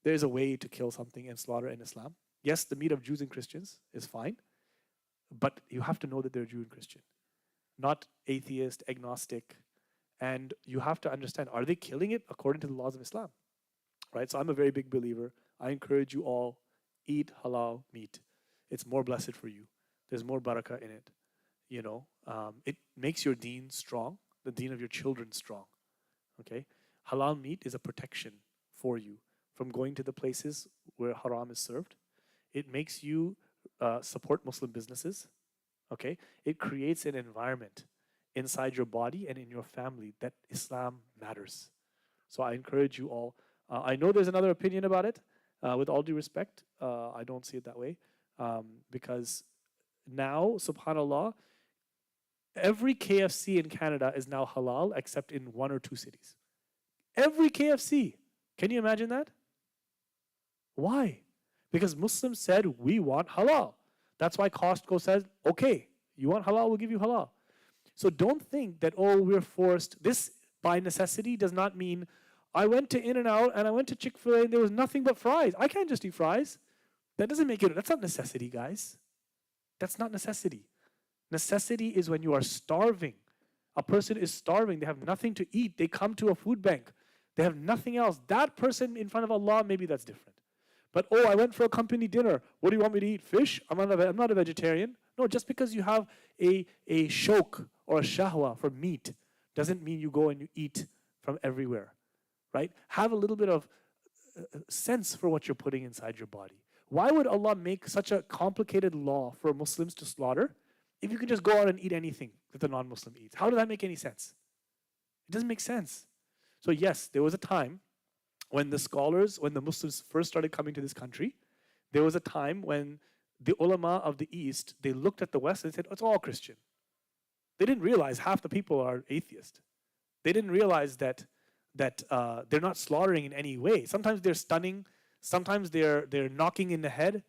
there's a way to kill something and slaughter in Islam. Yes, the meat of Jews and Christians is fine, but you have to know that they're Jew and Christian, not atheist, agnostic. And you have to understand, are they killing it according to the laws of Islam? Right? So I'm a very big believer. I encourage you all, eat halal meat. It's more blessed for you. There's more barakah in it. It makes your deen strong, the deen of your children strong. Okay? Halal meat is a protection for you from going to the places where haram is served. It makes you support Muslim businesses. Okay? It creates an environment inside your body and in your family that Islam matters. So I encourage you all. I know there's another opinion about it. With all due respect, I don't see it that way. Because now, subhanAllah, every KFC in Canada is now halal except in 1 or 2 cities. Every KFC. Can you imagine that? Why? Because Muslims said, we want halal. That's why Costco says, okay, you want halal, we'll give you halal. So don't think that, we're forced. This, by necessity, does not mean I went to In-N-Out and I went to Chick-fil-A and there was nothing but fries. I can't just eat fries. That doesn't make it, that's not necessity, guys. That's not necessity. Necessity is when you are starving. A person is starving. They have nothing to eat. They come to a food bank. They have nothing else. That person in front of Allah, maybe that's different. But, I went for a company dinner. What do you want me to eat? Fish? I'm not a vegetarian. No, just because you have a shok or a shahwa for meat doesn't mean you go and you eat from everywhere, right? Have a little bit of sense for what you're putting inside your body. Why would Allah make such a complicated law for Muslims to slaughter if you can just go out and eat anything that the non-Muslim eats? How does that make any sense? It doesn't make sense. So yes, there was a time when the Muslims first started coming to this country, there was a time when the ulama of the East, they looked at the West and said, it's all Christian. They didn't realize half the people are atheist. They didn't realize that they're not slaughtering in any way. Sometimes they're stunning. Sometimes they're knocking in the head,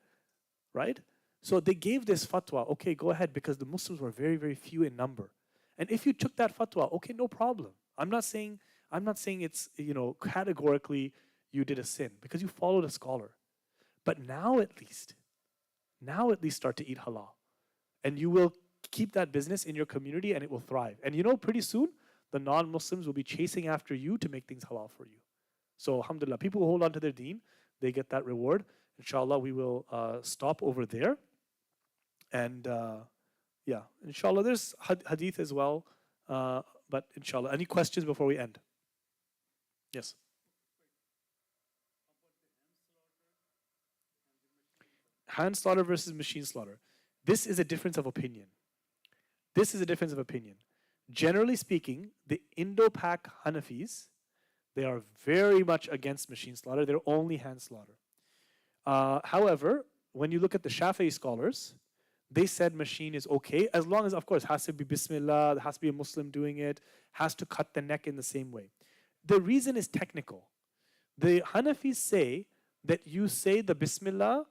right? So they gave this fatwa, okay, go ahead, because the Muslims were very, very few in number. And if you took that fatwa, okay, no problem. I'm not saying it's, categorically you did a sin, because you followed a scholar. But now at least start to eat halal. And you will keep that business in your community and it will thrive. And pretty soon, the non-Muslims will be chasing after you to make things halal for you. So alhamdulillah, people who hold on to their deen, they get that reward. Inshallah, we will stop over there. And inshallah, there's hadith as well. But inshallah, any questions before we end? Yes. Hand slaughter versus machine slaughter. This is a difference of opinion. Generally speaking, the Indo-Pak Hanafis, they are very much against machine slaughter. They're only hand slaughter. However, when you look at the Shafi'i scholars, they said machine is okay as long as, of course, has to be Bismillah, has to be a Muslim doing it, has to cut the neck in the same way. The reason is technical. The Hanafis say that you say the Bismillah,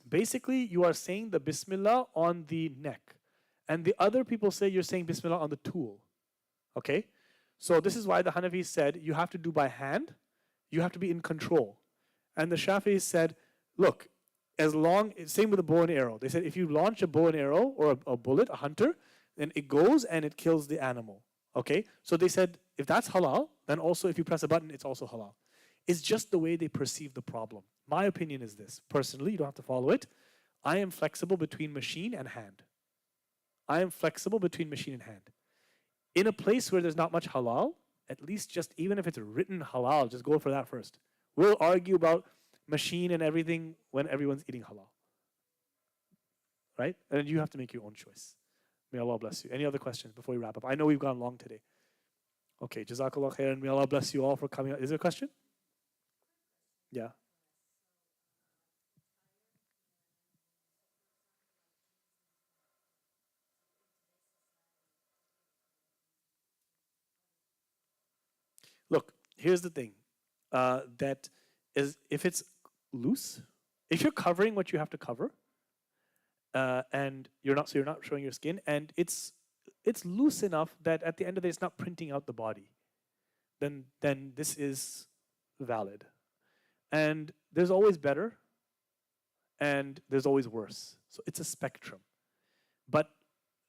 basically you are saying the Bismillah on the neck. And the other people say you're saying Bismillah on the tool. Okay? So this is why the Hanafis said you have to do by hand, you have to be in control. And the Shafi'is said, look, as long, same with a bow and arrow. They said if you launch a bow and arrow or a bullet, a hunter, then it goes and it kills the animal. Okay? So they said if that's halal, then also if you press a button, it's also halal. It's just the way they perceive the problem. My opinion is this. Personally, you don't have to follow it. I am flexible between machine and hand. I am flexible between machine and hand. In a place where there's not much halal, at least just even if it's written halal, just go for that first. We'll argue about machine and everything when everyone's eating halal. Right? And you have to make your own choice. May Allah bless you. Any other questions before we wrap up? I know we've gone long today. Okay, Jazakallah khair, and may Allah bless you all for coming out. Is there a question? Yeah. Look, here's the thing. That is, if it's loose, if you're covering what you have to cover, and you're not showing your skin, and it's loose enough that at the end of the day it's not printing out the body, then this is valid. And there's always better, and there's always worse. So it's a spectrum. But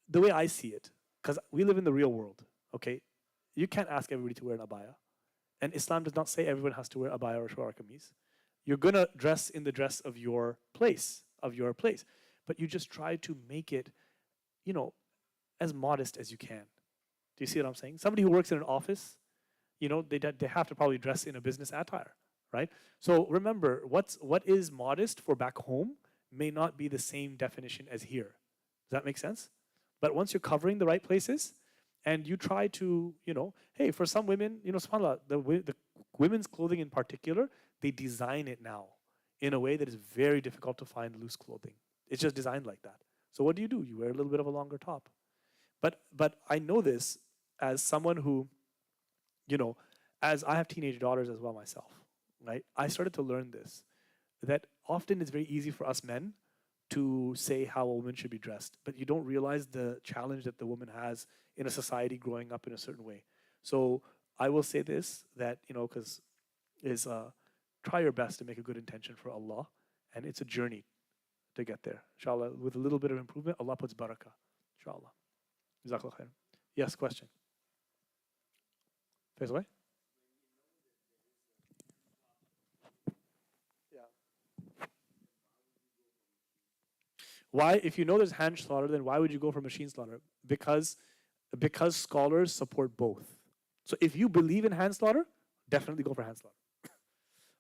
the way I see it, because we live in the real world, okay, you can't ask everybody to wear an abaya. And Islam does not say everyone has to wear abaya or shalwar kameez. You're going to dress in the dress of your place, But you just try to make it, as modest as you can. Do you see what I'm saying? Somebody who works in an office, they have to probably dress in a business attire, right? So remember, what is modest for back home may not be the same definition as here. Does that make sense? But once you're covering the right places, and you try to, hey, for some women, subhanAllah, the women's clothing in particular, they design it now in a way that is very difficult to find loose clothing. It's just designed like that. So what do? You wear a little bit of a longer top. But I know this as someone who, as I have teenage daughters as well myself, right? I started to learn this, that often it's very easy for us men to say how a woman should be dressed, but you don't realize the challenge that the woman has in a society growing up in a certain way. So I will say this, that, try your best to make a good intention for Allah, and it's a journey to get there. Inshallah, with a little bit of improvement, Allah puts barakah. Inshallah. Jazakallah khair. Yes, question. Face away. Why, if you know there's hand slaughter, then why would you go for machine slaughter? Because scholars support both. So if you believe in hand slaughter, definitely go for hand slaughter.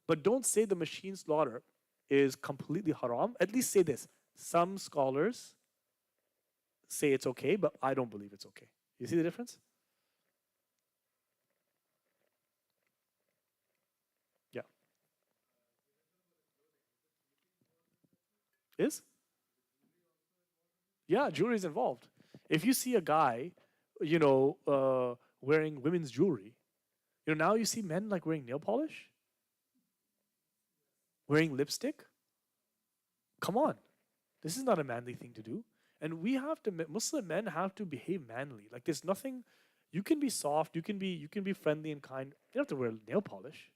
But don't say the machine slaughter is completely haram. At least say this. Some scholars say it's okay, but I don't believe it's okay. You see the difference? Yeah. Is? Yeah, jewelry is involved. If you see a guy, wearing women's jewelry, now you see men like wearing nail polish, wearing lipstick. Come on, this is not a manly thing to do. And Muslim men have to behave manly. Like there's nothing, you can be soft, you can be friendly and kind. You don't have to wear nail polish.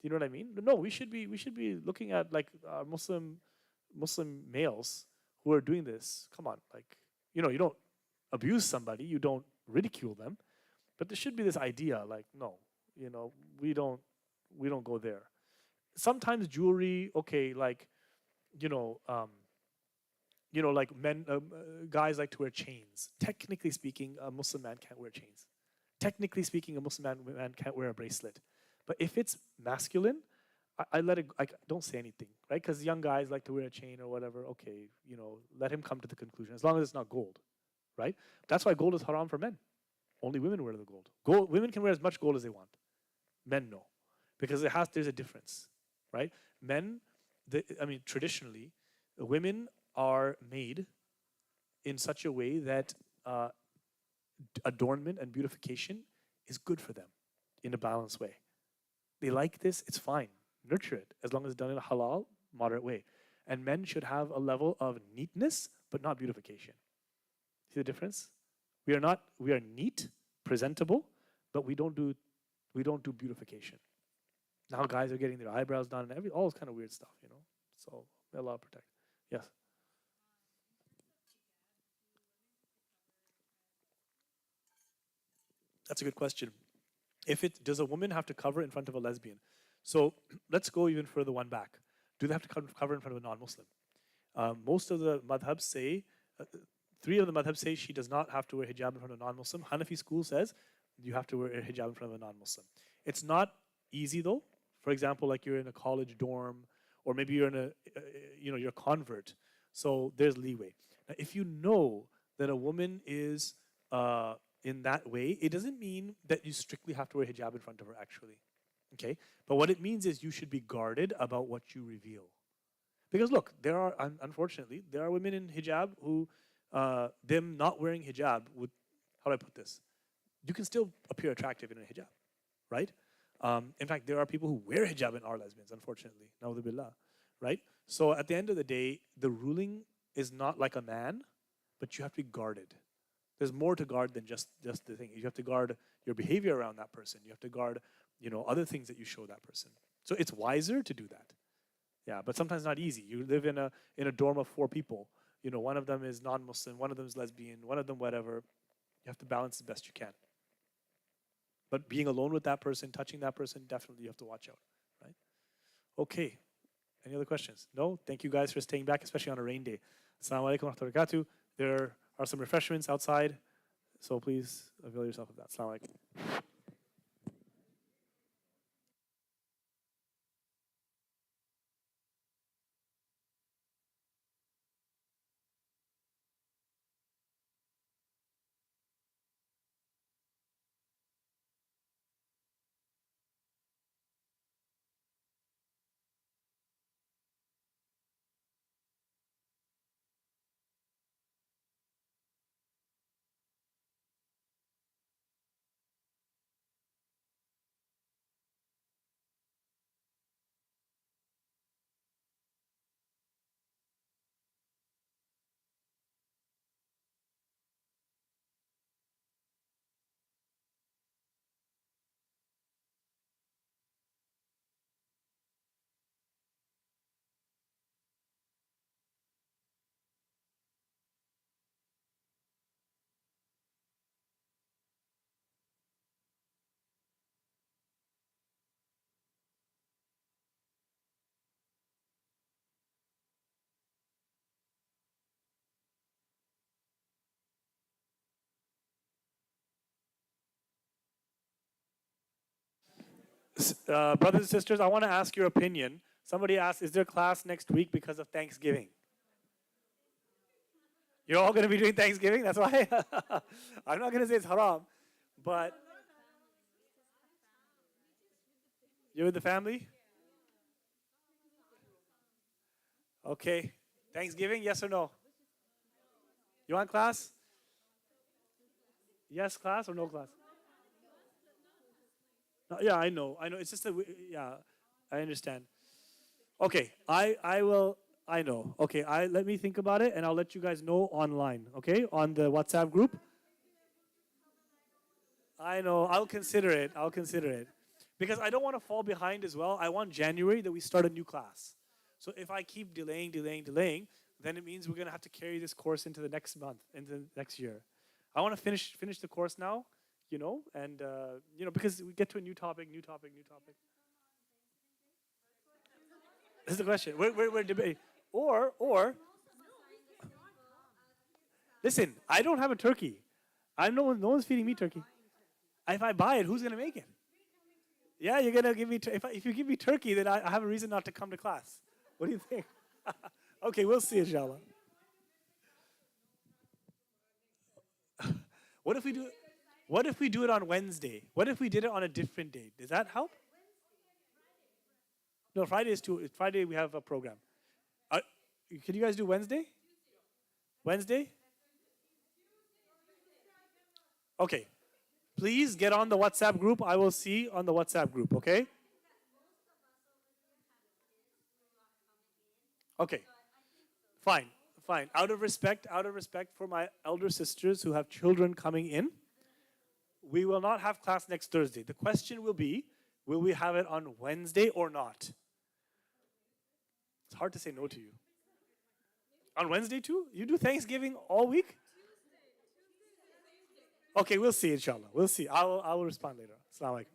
Do you know what I mean? No, we should be looking at like Muslim males who are doing this. Come on, like, you don't abuse somebody, you don't ridicule them, but there should be this idea, like, no, we don't go there. Sometimes jewelry, okay, like, like men, guys like to wear chains. Technically speaking, a Muslim man can't wear chains. Technically speaking, a Muslim man can't wear a bracelet. But if it's masculine, I let it. I don't say anything, right? Because young guys like to wear a chain or whatever. Okay, let him come to the conclusion as long as it's not gold, right? That's why gold is haram for men. Only women wear the gold. Women can wear as much gold as they want. Men no, because there's a difference, right? Men, I mean, traditionally, women are made in such a way that uh, adornment and beautification is good for them in a balanced way. They like this, it's fine. Nurture it as long as it's done in a halal, moderate way. And men should have a level of neatness, but not beautification. See the difference? We are neat, presentable, but we don't do beautification. Now guys are getting their eyebrows done and all this kind of weird stuff. So may Allah protect. Yes. That's a good question. If it does a woman have to cover in front of a lesbian? So let's go even further one back. Do they have to cover in front of a non-Muslim? Most of the madhabs say, three of the madhabs say she does not have to wear hijab in front of a non-Muslim. Hanafi school says you have to wear a hijab in front of a non-Muslim. It's not easy though. For example, like you're in a college dorm, or maybe you're in you're a convert. So there's leeway. Now, if you know that a woman is in that way, it doesn't mean that you strictly have to wear hijab in front of her, actually. Okay? But what it means is you should be guarded about what you reveal. Because look, unfortunately, there are women in hijab who, them not wearing hijab would, how do I put this? You can still appear attractive in a hijab, right? In fact, there are people who wear hijab and are lesbians, unfortunately. Na'udhu billah, right? So at the end of the day, the ruling is not like a man, but you have to be guarded. There's more to guard than just the thing. You have to guard your behavior around that person. You have to guard, other things that you show that person. So it's wiser to do that. Yeah, but sometimes not easy. You live in a dorm of 4 people. One of them is non-Muslim, one of them is lesbian, one of them whatever. You have to balance the best you can. But being alone with that person, touching that person, definitely you have to watch out, right? Okay. Any other questions? No? Thank you guys for staying back, especially on a rain day. Assalamu alaikum wa rahmatullahi wa barakatuh. There are some refreshments outside, so please avail yourself of that. Assalamu alaikum. Brothers and sisters, I want to ask your opinion. Somebody asked, is there class next week because of Thanksgiving? You're all going to be doing Thanksgiving? That's why? I'm not going to say it's haram, but you're with the family? Okay. Thanksgiving, yes or no? You want class? Yes, class or no class? No, yeah, I know. It's just that, yeah, I understand. Okay, I will. I know. Okay, let me think about it, and I'll let you guys know online. Okay, on the WhatsApp group. I know. I'll consider it. I'll consider it, because I don't want to fall behind as well. I want January that we start a new class. So if I keep delaying, then it means we're gonna have to carry this course into the next month, into the next year. I want to finish the course now, and because we get to a new topic. This is the question. We're debating. Or, listen, I don't have a turkey. No one's feeding me turkey. If I buy it, who's gonna make it? Yeah, you're gonna give me. If you give me turkey, then I have a reason not to come to class. What do you think? Okay, we'll see, inshallah. What if we do? What if we do it on Wednesday? What if we did it on a different day? Does that help? No, Friday is too. Friday we have a program. Uh, can you guys do Wednesday? Wednesday? Okay. Please get on the WhatsApp group. I will see on the WhatsApp group, okay? Okay. Fine. Fine. Out of respect for my elder sisters who have children coming in, we will not have class next Thursday. The question will we have it on Wednesday or not? It's hard to say no to you. On Wednesday too? You do Thanksgiving all week? Okay, we'll see, inshallah. We'll see. I will respond later. Assalamu alaikum.